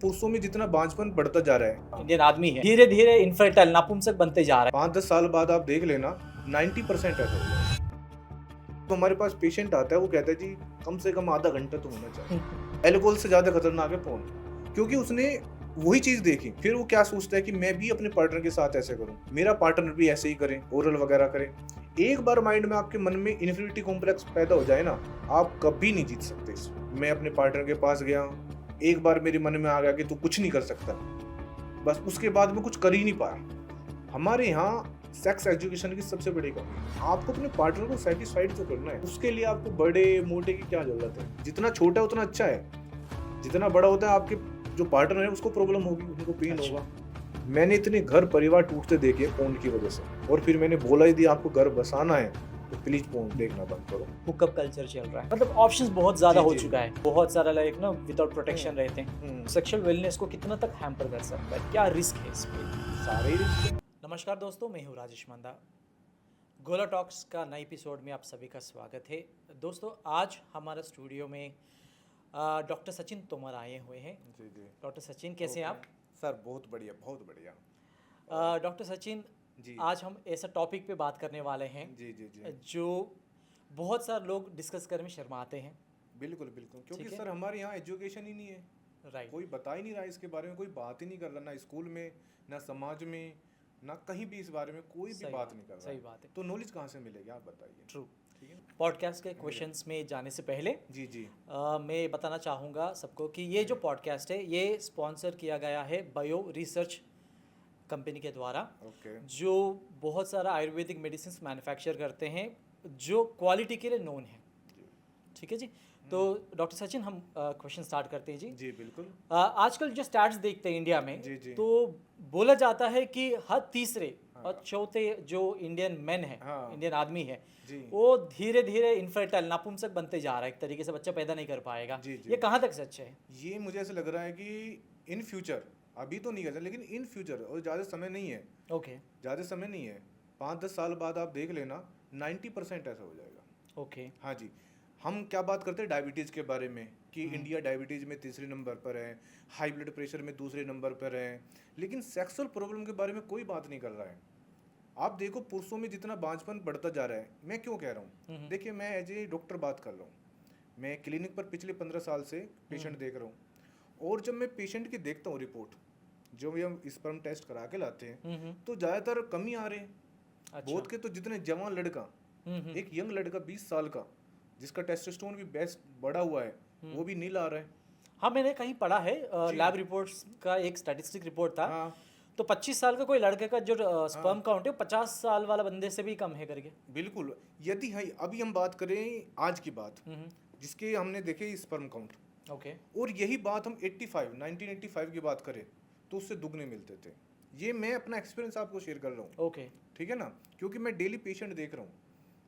पुरुषों में जितना बांझपन बढ़ता जा रहा है, इंडियन आदमी है धीरे धीरे इनफर्टाइल नापुंसक बनते जा रहा 5-10 साल बाद आप देख लेना 90% ऐसा हो जाएगा। तो हमारे पास पेशेंट आता है, वो कहता है जी कम से कम आधा घंटा तो होना चाहिए। है। एल्कोहल से ज्यादा खतरनाक है फोन, क्योंकि उसने वही चीज देखी। फिर वो क्या सोचता है कि मैं भी अपने पार्टनर के साथ ऐसे करूं, मेरा पार्टनर भी ऐसे ही करे, ओरल वगैरह करे। एक बार माइंड में आपके मन में इन्फिनिटी कॉम्प्लेक्स पैदा हो जाए ना, आप कभी नहीं जीत सकते इसमें। मैं अपने पार्टनर के पास गया, एक बार मेरे मन में आ गया कि तू कुछ नहीं कर सकता, बस उसके बाद मैं कुछ कर ही नहीं पाया। हमारे यहाँ सेक्स एजुकेशन की सबसे बड़ी कमी है। आपको अपने पार्टनर को सेटिस्फाइड तो करना है, उसके लिए आपको बड़े मोटे की क्या जरूरत है। जितना छोटा है उतना अच्छा है, जितना बड़ा होता है आपके जो पार्टनर है उसको प्रॉब्लम होगी, उनको पेन होगा। मैंने इतने घर परिवार टूटते देखे फोन की वजह से, और फिर मैंने बोला ही दिया आपको घर बसाना है तो प्लीज फोन देखना बंद करो। हुकअप कल्चर चल रहा है, मतलब ऑप्शंस बहुत ज्यादा हो जी। चुका है। बहुत सारा लाइक ना विदाउट प्रोटेक्शन रहते हैं। सेक्सुअल वेलनेस को कितना तक हैम्पर कर सकता है, क्या रिस्क है इस पे? सारे रिश्ते। नमस्कार दोस्तों, मैं हूँ राजेश मंदा। गोला टॉक्स का नए एपिसोड में आप सभी का स्वागत है। दोस्तों, आज हमारा स्टूडियो में डॉक्टर सचिन तोमर आए हुए हैं। जी जी। डॉक्टर सचिन, कैसे हैं आप? सर बहुत बढ़िया, बहुत बढ़िया। डॉक्टर सचिन जी। आज हम ऐसा टॉपिक पे बात करने वाले हैं जी जी जी। जो बहुत सारे लोग डिस्कस करने में शर्माते हैं। बिल्कुल बिल्कुल, क्योंकि ठीक है। सर हमारे यहाँ एजुकेशन ही नहीं है। राइट। कोई बता ही नहीं रहा इसके बारे में, कोई बात ही नहीं कर रहा, ना स्कूल में ना समाज में ना कहीं भी इस बारे में कोई भी बात नहीं कर रहा। सही बात है। तो नॉलेज कहाँ से मिलेगी, आप बताइए। ट्रू। ठीक है। पॉडकास्ट के क्वेश्चंस में जाने से पहले जी जी। मैं बताना चाहूँगा सबको कि ये जो पॉडकास्ट है ये स्पॉन्सर किया गया है बायो रिसर्च कंपनी के द्वारा, ओके। जो बहुत सारा आयुर्वेदिक मेडिसिन मैन्युफैक्चर करते हैं जो क्वालिटी के लिए नोन है। ठीक है जी। तो डॉक्टर सचिन, हम क्वेश्चन स्टार्ट करते हैं जी। जी बिल्कुल। आजकल जो स्टैट्स देखते हैं इंडिया में, जी जी। तो बोला जाता है कि हर तीसरे हाँ। और चौथे जो इंडियन मैन है, हाँ। इंडियन आदमी है, जी। वो धीरे धीरे इनफर्टाइल नापुंसक बनते जा रहा है, एक तरीके से बच्चा पैदा नहीं कर पाएगा। जी जी। ये कहाँ तक सच है? ये मुझे ऐसा लग रहा है कि इन फ्यूचर, अभी तो नहीं कर सकते लेकिन इन फ्यूचर, और ज़्यादा समय नहीं है। ओके। ज़्यादा समय नहीं है, 5-10 साल बाद आप देख लेना 90% ऐसा हो जाएगा। ओके। हाँ जी। हम क्या बात करते हैं डायबिटीज़ के बारे में कि इंडिया डायबिटीज़ में तीसरे नंबर पर है, हाई ब्लड प्रेशर में दूसरे नंबर पर है, लेकिन सेक्सुअल प्रॉब्लम के बारे में कोई बात नहीं कर रहा है। आप देखो पुरुषों में जितना बांझपन बढ़ता जा रहा है, मैं क्यों कह रहा हूँ, देखिए मैं एज ए डॉक्टर बात कर रहा हूँ, मैं क्लिनिक पर पिछले 15 साल से पेशेंट देख रहा हूँ, और जब मैं पेशेंट की देखता हूँ रिपोर्ट, जो भी हम स्पर्म टेस्ट करा के लाते हैं, तो ज़्यादातर कमी आ रहे हैं। अच्छा। बहुत के तो जितने जवान लड़का, एक यंग लड़का 20 साल का जिसका टेस्टोस्टेरोन भी बेस्ट बढ़ा हुआ है, वो भी नील आ रहा है। हाँ, मैंने कहीं पढ़ा है, लैब रिपोर्ट्स का एक स्टैटिस्टिक रिपोर्ट था। हाँ तो 25 साल का कोई लड़के का जो स्पर्म काउंट है वो 50 साल वाला बंदे से भी कम है करके। बिल्कुल। यदि है, अभी हम बात करें आज की बात, जिसके हमने देखे स्पर्म काउंट, ओके। और यही बात हम 1985 की बात करें तो उससे दुगने मिलते थे। ये मैं अपना एक्सपीरियंस आपको शेयर कर रहा हूँ। ओके। ठीक है ना, क्योंकि मैं डेली पेशेंट देख रहा हूँ।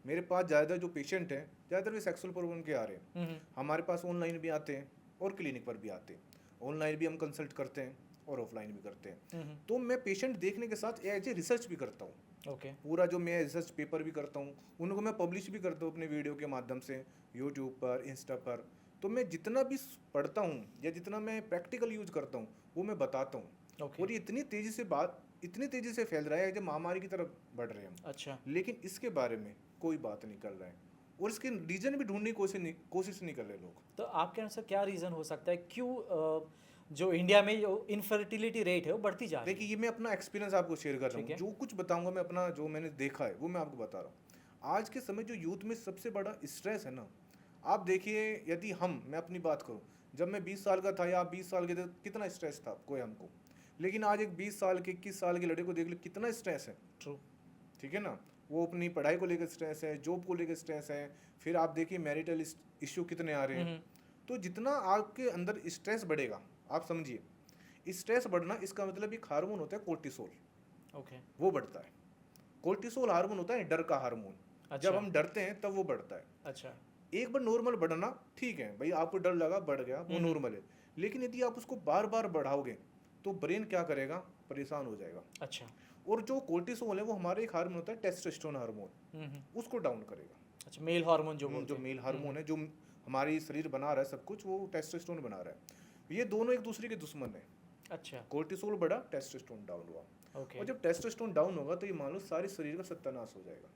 मेरे पास ज़्यादा जो पेशेंट हैं, ज़्यादातर वे सेक्सुअल प्रॉब्लम के आ रहे हैं। हमारे पास ऑनलाइन भी आते हैं और क्लिनिक पर भी आते हैं। ऑनलाइन भी हम कंसल्ट करते हैं और ऑफलाइन भी करते हैं। तो मैं पेशेंट देखने के साथ एज ए रिसर्च भी करता हूँ। ओके। पूरा जो मैं रिसर्च पेपर भी करता हूँ, उनको मैं पब्लिश भी करता हूँ अपने वीडियो के माध्यम से, यूट्यूब पर, इंस्टा पर। तो मैं जितना भी पढ़ता हूँ या जितना मैं प्रैक्टिकल यूज करता हूँ वो मैं बताता हूँ। और ये इतनी तेज़ी से फैल रहा है जब महामारी की तरफ बढ़ रहे हैं हम। अच्छा। लेकिन इसके बारे में कोई बात नहीं कर रहा है, और इसके रीजन भी ढूंढने की कोशिश नहीं कर रहे लोग। तो आपके अनुसार क्या रीज़न हो सकता है, क्यों जो इंडिया में जो इनफर्टिलिटी रेट है वो बढ़ती जा रही है? देखिए, ये मैं अपना एक्सपीरियंस आपको शेयर कर रहा हूँ। जो कुछ बताऊंगा मैं अपना, जो मैंने देखा है वो मैं आपको बता रहा हूँ। आज के समय जो यूथ में सबसे बड़ा स्ट्रेस है ना, आप देखिए, यदि मैं अपनी बात करूँ, जब मैं 20 साल का था या आप 20 साल के थे, कितना स्ट्रेस था कोई हमको। लेकिन आज एक 20 साल के 21 साल के लड़के को देख लो, कितना स्ट्रेस है। ट्रू। ठीक है ना, वो अपनी पढ़ाई को लेकर स्ट्रेस है, जॉब को लेकर स्ट्रेस है, फिर आप देखिए मैरिटल इश्यू कितने आ रहे हैं। तो जितना आपके अंदर स्ट्रेस बढ़ेगा, आप समझिए, स्ट्रेस बढ़ना इसका मतलब एक हार्मोन होता है कोर्टिसोल। ओके। वो बढ़ता है। कोर्टिसोल हार्मोन होता है डर का हार्मोन। अच्छा। जब हम डरते हैं तब वो बढ़ता है। अच्छा। एक बार नॉर्मल बढ़ना ठीक है भाई, आपको डर लगा, बढ़ गया, वो नॉर्मल है। लेकिन यदि आप उसको बार बार बढ़ाओगे तो ब्रेन क्या करेगा, परेशान हो जाएगा। अच्छा। और जो कोर्टिसोल है वो हमारे एक हार्मोन होता है टेस्टोस्टेरोन हार्मोन, उसको डाउन करेगा। अच्छा, मेल हार्मोन जो जो मेल हार्मोन है, जो हमारी शरीर बना रहा है सब कुछ, वो टेस्टोस्टेरोन बना रहा है। ये दोनों एक दूसरे के दुश्मन है। अच्छा। कोर्टिसोल बढ़ा, टेस्टोस्टेरोन डाउन हुआ, ओके। और जब टेस्टोस्टेरोन डाउन होगा तो ये मान लो सारे शरीर का सत्यानाश हो जाएगा।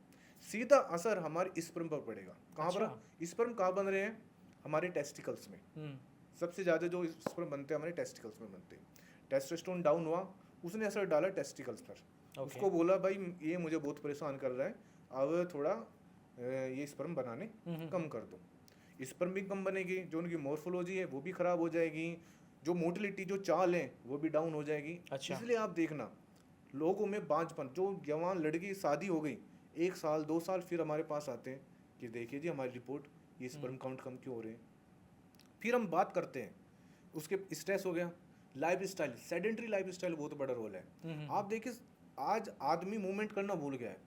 सीधा असर हमारे स्पर्म पर पड़ेगा। कहाँ अच्छा। पर? स्पर्म कहाँ बन रहे हैं? हमारे टेस्टिकल्स में। सबसे ज़्यादा जो स्पर्म बनते हैं हमारे टेस्टिकल्स में बनते हैं। टेस्टोस्टेरोन डाउन हुआ, उसने असर डाला टेस्टिकल्स पर। ओके। उसको बोला भाई ये मुझे बहुत परेशान कर रहा है, अब थोड़ा ये स्पर्म बनाने कम कर दो। स्पर्म भी कम बनेगी, जो उनकी मॉर्फोलॉजी है वो भी खराब हो जाएगी, जो मोटिलिटी जो चाल है वो भी डाउन हो जाएगी। अच्छा। इसलिए आप देखना लोगों में बांझपन, जो जवान लड़की शादी हो गई 1 साल 2 साल फिर हमारे पास आते हैं कि देखिए जी हमारी रिपोर्ट, ये स्पर्म काउंट कम क्यों हो रहे हैं। फिर हम बात करते हैं उसके स्ट्रेस हो गया, life style, sedentary life style बहुत बड़ा रोल है। आप देखिए आज आदमी मूवमेंट करना भूल गया है,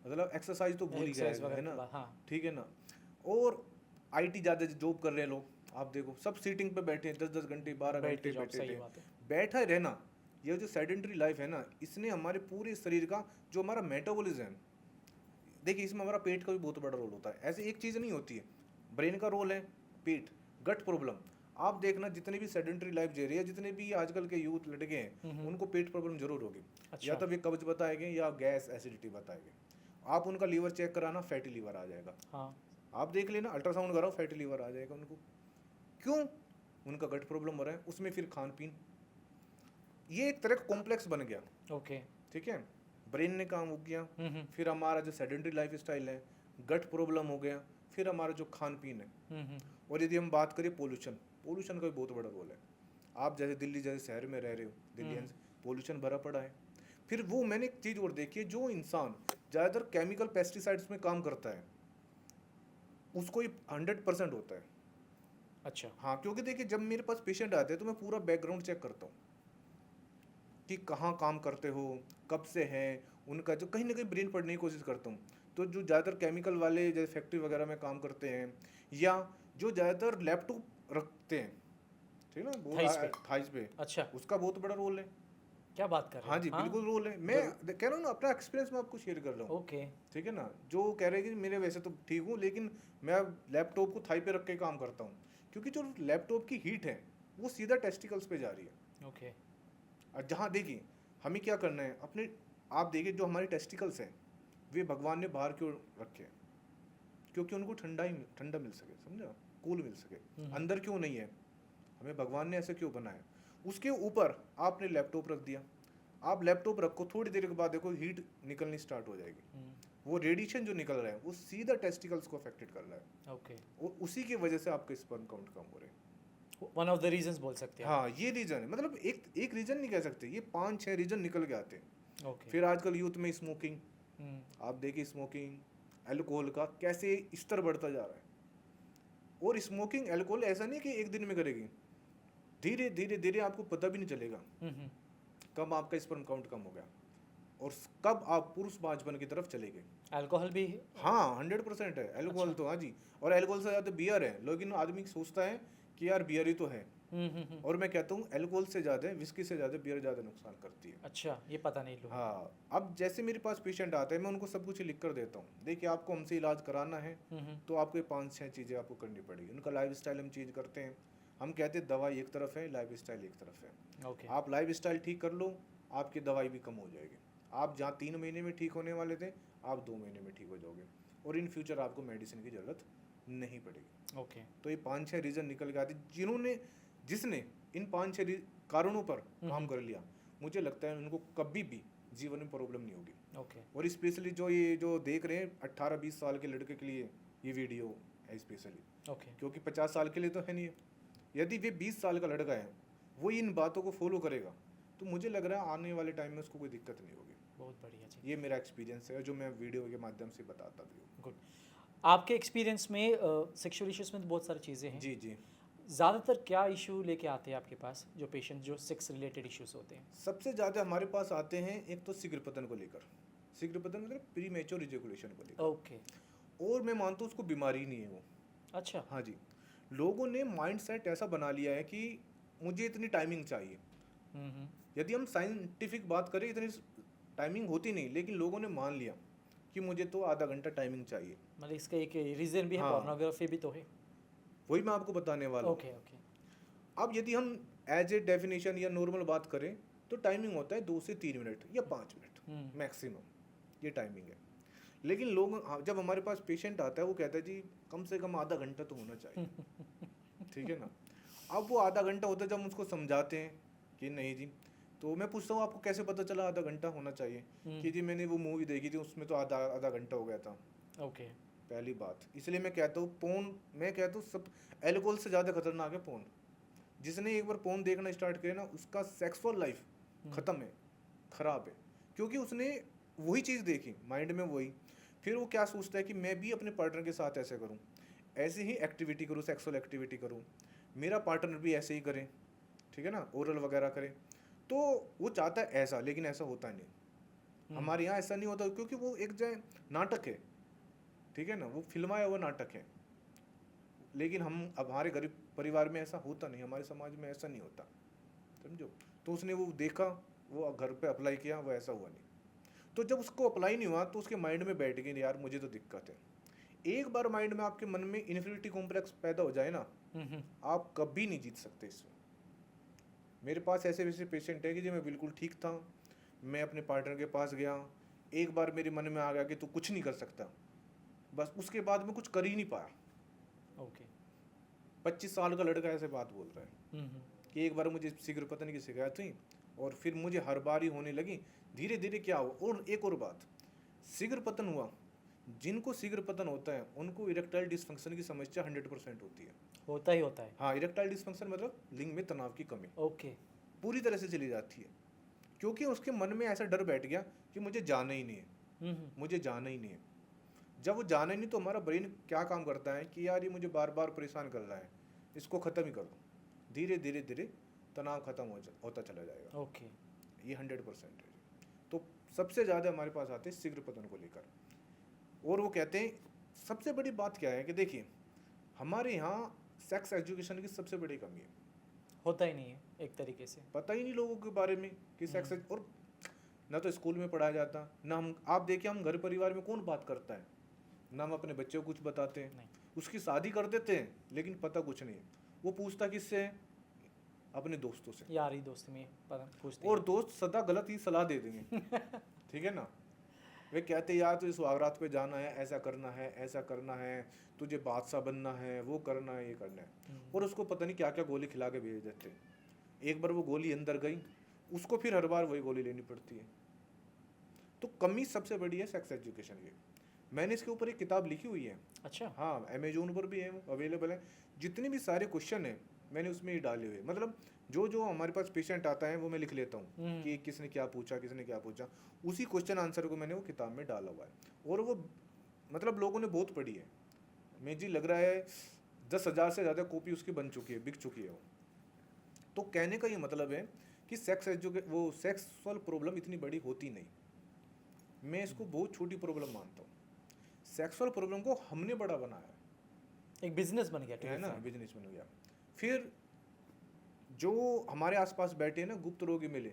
मतलब एक्सरसाइज तो भूल ही गया है ना। हाँ। ठीक है ना। और आईटी ज़्यादा जॉब कर रहे हैं लोग, आप देखो सब सीटिंग पे बैठे हैं 10-10 घंटे 12 घंटे बैठे। बैठा ही रहना, ये जो सेडेंट्री लाइफ है ना, इसने हमारे पूरे शरीर का जो हमारा मेटाबॉलिज्म है, देखिए इसमें हमारा पेट का भी बहुत बड़ा रोल होता है। ऐसे एक चीज़ नहीं होती है, ब्रेन का रोल है, पेट, गट प्रॉब्लम। आप देखना जितने भी सेडेंट्री लाइफ जी रही है, जितने भी आजकल के यूथ लड़के हैं उनको पेट प्रॉब्लम जरूर होगी। अच्छा। या तो वे कब्ज बताएंगे या गैस एसिडिटी बताएंगे। आप उनका लीवर चेक कराना, फैटी लीवर आ जाएगा। हाँ। आप देख लेना, अल्ट्रासाउंड कराओ, फैटी लीवर आ जाएगा उनको। क्यों? उनका गट प्रॉब्लम हो रहा है। उसमें फिर खान पीन, ये एक तरह का कॉम्प्लेक्स बन गया। ओके। ठीक है, ब्रेन ने काम हो गया, फिर हमारा जो सेडेंट्री लाइफ स्टाइल है, गट प्रॉब्लम हो गया, फिर हमारा जो खान पीन है। और यदि हम बात करें पोल्यूशन, पोल्यूशन का भी बहुत बड़ा रोल है। आप जैसे दिल्ली जैसे शहर में रह रहे हो, दिल्ली पोल्यूशन भरा पड़ा है। फिर वो मैंने एक चीज़ और देखी है, जो इंसान ज़्यादातर केमिकल पेस्टिसाइड्स में काम करता है उसको ये 100% होता है। अच्छा। हाँ, क्योंकि देखिए जब मेरे पास पेशेंट आते हैं तो मैं पूरा बैकग्राउंड चेक करता हूँ कि कहाँ काम करते हो, कब से हैं, उनका जो कहीं ना कहीं ब्रेन पढ़ने की कोशिश करता हूँ। तो जो ज़्यादातर केमिकल वाले जैसे फैक्ट्री वगैरह में काम करते हैं, या जो ज़्यादातर लैपटॉप रखते हैं, ठीक है ना, थाइस पे, अच्छा, उसका बहुत बड़ा रोल है। क्या बात कर रहे हैं? हाँ जी, बिल्कुल रोल है। मैं कह रहा हूँ ना, अपना एक्सपीरियंस मैं आपको शेयर कर रहा हूँ। ओके। ठीक है ना, जो कह रहे हैं कि मेरे वैसे तो ठीक हूँ, लेकिन मैं लैपटॉप को थाई पे रख के काम करता हूँ, क्योंकि जो लैपटॉप की हीट है वो सीधा टेस्टिकल्स पे जा रही है। ओके। और जहाँ देखिए हमें क्या करना है अपने, आप देखिए जो हमारे टेस्टिकल्स हैं वे भगवान ने बाहर क्यों रखे हैं? क्योंकि उनको ठंडा मिल सके, समझा, कूल मिल सके। अंदर क्यों नहीं है? हमें भगवान ने ऐसे क्यों बनाया? उसके ऊपर आपने लैपटॉप रख दिया, आप लैपटॉप रखो, थोड़ी देर के बाद देखो हीट निकलनी स्टार्ट हो जाएगी। वो रेडिएशन जो निकल रहा है वो सीधा टेस्टिकल्स को अफेक्टेड कर रहा है। ओके। और उसी की वजह से आपके स्पर्म काउंट कम हो रहे हैं। वन ऑफ द रीजंस बोल सकते हैं। हाँ, ये रीजन है, मतलब एक रीजन नहीं कह सकते, ये 5-6 रीजन निकल के आते हैं। ओके। फिर आजकल यूथ में स्मोकिंग, आप देखिए स्मोकिंग, अल्कोहल का कैसे स्तर बढ़ता जा रहा है। और स्मोकिंग अल्कोहल ऐसा नहीं कि एक दिन में करेगी, धीरे धीरे धीरे आपको पता भी नहीं चलेगा कब आपका स्पर्म काउंट कम हो गया और कब आप पुरुष बांझपन की तरफ चले गए। अल्कोहल भी? हाँ, 100% है अल्कोहल। अच्छा। तो हाँ जी, और अल्कोहल से ज़्यादा बियर है, लेकिन आदमी सोचता है कि यार बियर ही तो है। और मैं कहता हूँ अल्कोहल से ज़्यादा, विस्की से ज़्यादा बियर ज़्यादा नुकसान करती है। अच्छा, ये पता नहीं लोग। हाँ, अब जैसे मेरे पास पेशेंट आते हैं मैं उनको सब कुछ लिख कर देता हूँ, देखिए आपको हमसे इलाज कराना है तो आपको 5-6 चीज़ें आपको करनी पड़ेगी। उनका लाइफ स्टाइल हम चेंज करते हैं। हम कहते हैं दवाई एक तरफ है, लाइफ स्टाइल एक तरफ है। ओके। आप लाइफ स्टाइल ठीक कर लो, आपकी दवाई भी कम हो जाएगी। आप जहाँ 3 महीने में ठीक होने वाले थे, आप 2 महीने में ठीक हो जाओगे, और इन फ्यूचर आपको मेडिसिन की ज़रूरत नहीं पड़ेगी। ओके। तो ये 5-6 रीज़न निकल के आते, जिसने इन 5-6 कारणों पर काम कर लिया, मुझे लगता है उनको कभी भी जीवन में प्रॉब्लम नहीं होगी। ओके। और स्पेशली जो देख रहे हैं 18-20 साल के लड़के के लिए ये वीडियो है स्पेशली। ओके। क्योंकि 50 साल के लिए तो है नहीं है। यदि वे 20 साल का लड़का है, वो इन बातों को फॉलो करेगा, तो मुझे लग रहा है आने वाले टाइम में उसको कोई दिक्कत नहीं होगी। बहुत बढ़िया जी। ये मेरा एक्सपीरियंस है जो मैं वीडियो के माध्यम से बताता भी हूँ। गुड। आपके एक्सपीरियंस में सेक्सुअल इश्यूज में तो बहुत सारी चीज़ें हैं। जी जी। ज़्यादातर क्या इशू लेके आते हैं आपके पास जो पेशेंट जो सेक्स रिलेटेड इश्यूज होते हैं? सबसे ज़्यादा हमारे पास आते हैं एक तो शीघ्र पतन को लेकर, शीघ्र पतन मतलब प्री मैच्योर इजैकुलेशन को लेकर। ओके। और मैं मानता हूँ उसको बीमारी नहीं है वो। अच्छा। हाँ जी, लोगों ने माइंड सेट ऐसा बना लिया है कि मुझे इतनी टाइमिंग चाहिए। यदि हम साइंटिफिक बात करें, इतनी टाइमिंग होती नहीं, लेकिन लोगों ने मान लिया कि मुझे तो आधा घंटा टाइमिंग चाहिए। मतलब इसका एक रीज़न भी है, हाँ। पोर्नोग्राफी भी तो है। वही मैं आपको बताने वाला हूँ। ओके। ओके। अब यदि हम एज ए डेफिनेशन या नॉर्मल बात करें तो टाइमिंग होता है 2 से 3 मिनट या 5 मिनट मैक्सिमम, ये टाइमिंग है। लेकिन लोग जब हमारे पास पेशेंट आता है वो कहता है जी कम से कम आधा घंटा तो होना चाहिए, ठीक है ना। अब वो आधा घंटा होता है जब हम उसको समझाते हैं कि नहीं जी, तो मैं पूछता हूँ आपको कैसे पता चला आधा घंटा होना चाहिए, कि जी मैंने वो मूवी देखी थी उसमें तो आधा आधा घंटा हो गया था। ओके। पहली बात, इसलिए मैं कहता हूँ पोर्न, मैं कहता हूँ सब एल्कोहल से ज़्यादा खतरनाक है पोर्न। जिसने एक बार पोर्न देखना स्टार्ट किया ना उसका सेक्सुअल लाइफ ख़त्म है, ख़राब है, क्योंकि उसने वही चीज़ देखी माइंड में वही, फिर वो क्या सोचता है कि मैं भी अपने पार्टनर के साथ ऐसे करूँ, ऐसे ही एक्टिविटी करूँ, सेक्सुअल एक्टिविटी करूँ, मेरा पार्टनर भी ऐसे ही करे, ठीक है ना, ओरल वगैरह करे। तो वो चाहता है ऐसा, लेकिन ऐसा होता नहीं। हमारे यहाँ ऐसा नहीं होता क्योंकि वो एक जो नाटक है, ठीक है ना, वो फिल्माया हुआ नाटक है। लेकिन हम अब हमारे गरीब परिवार में ऐसा होता नहीं, हमारे समाज में ऐसा नहीं होता, समझो। तो उसने वो देखा, वो घर पे अप्लाई किया, वो ऐसा हुआ नहीं। तो जब उसको अप्लाई नहीं हुआ तो उसके माइंड में बैठ गई यार मुझे तो दिक्कत है। एक बार माइंड में आपके मन में इन्फिनिटी कॉम्प्लेक्स पैदा हो जाए ना, आप कभी नहीं जीत सकते इससे। मेरे पास ऐसे वैसे पेशेंट है कि जो मैं बिल्कुल ठीक था, मैं अपने पार्टनर के पास गया, एक बार मेरे मन में आ गया कि तू कुछ नहीं कर सकता, बस उसके बाद मैं कुछ कर ही नहीं पाया। ओके। 25 साल का लड़का ऐसे बात बोल रहा है कि एक बार मुझे शीघ्र पतन की शिकायत हुई और फिर मुझे हर बार ही होने लगी, धीरे धीरे क्या हुआ। और एक और बात, शीघ्र पतन हुआ, जिनको शीघ्र पतन होता है उनको इरेक्टाइल डिसफंक्शन की समस्या 100% होती है। होता ही होता है। हाँ, इरेक्टाइल डिसफंक्शन मतलब लिंग में तनाव की कमी ओके। पूरी तरह से चली जाती है, क्योंकि उसके मन में ऐसा डर बैठ गया कि मुझे जाना ही नहीं है, मुझे जाना ही नहीं है। जब वो जाना ही नहीं तो हमारा ब्रेन क्या काम करता है कि यार ये मुझे बार बार परेशान कर रहा है, इसको ख़त्म ही कर दो, धीरे धीरे धीरे तनाव खत्म होता चला जाएगा। ओके। ये 100% है। तो सबसे ज़्यादा हमारे पास आते हैं शीघ्र पतन को लेकर, और वो कहते हैं सबसे बड़ी बात क्या है कि देखिए हमारे यहाँ सेक्स एजुकेशन की सबसे बड़ी कमी है, होता ही नहीं है एक तरीके से। पता ही नहीं लोगों के बारे में कि सेक्स, और ना तो स्कूल में पढ़ाया जाता, ना हम, आप देखिए हम घर परिवार में कौन बात करता है, ना हम अपने बच्चे को कुछ बताते हैं। नहीं। उसकी शादी कर देते हैं लेकिन पता कुछ नहीं है। वो पूछता किससे है, अपने दोस्तों से, यारी दोस्ती में पूछते और दोस्त सदा गलत ही सलाह दे देंगे ठीक है ना। वे कहते यार तुझे सुहागरात पे जाना है, ऐसा करना है, ऐसा करना है, तुझे बादशाह बनना है, वो करना है, ये करना है, और उसको पता नहीं क्या क्या गोली खिला के भेज देते। एक बार वो गोली अंदर गई, उसको फिर हर बार वही गोली लेनी पड़ती है। तो कमी सबसे बड़ी है सेक्स एजुकेशन की। मैंने इसके ऊपर एक किताब लिखी हुई है। अच्छा। हाँ, अमेजोन पर भी है, वो अवेलेबल है। जितने भी सारे क्वेश्चन हैं मैंने उसमें ही डाले हुए, मतलब जो जो हमारे पास पेशेंट आता है वो मैं लिख लेता हूँ कि किसने क्या पूछा, किसने क्या पूछा, उसी क्वेश्चन आंसर को मैंने वो किताब में डाला हुआ है। और वो मतलब लोगों ने बहुत पढ़ी है। मैं जी लग रहा है 10,000 से ज़्यादा कॉपी उसकी बन चुकी है, बिक चुकी है वो। तो कहने का ये मतलब है कि वो सेक्सुअल प्रॉब्लम इतनी बड़ी होती नहीं, मैं इसको बहुत छोटी प्रॉब्लम मानता हूँ। सेक्सुअल प्रॉब्लम को हमने बड़ा बनाया है, एक बिजनेस बन गया, है ना, बिजनेस बन गया। फिर जो हमारे आसपास बैठे हैं ना गुप्त रोगी मिले,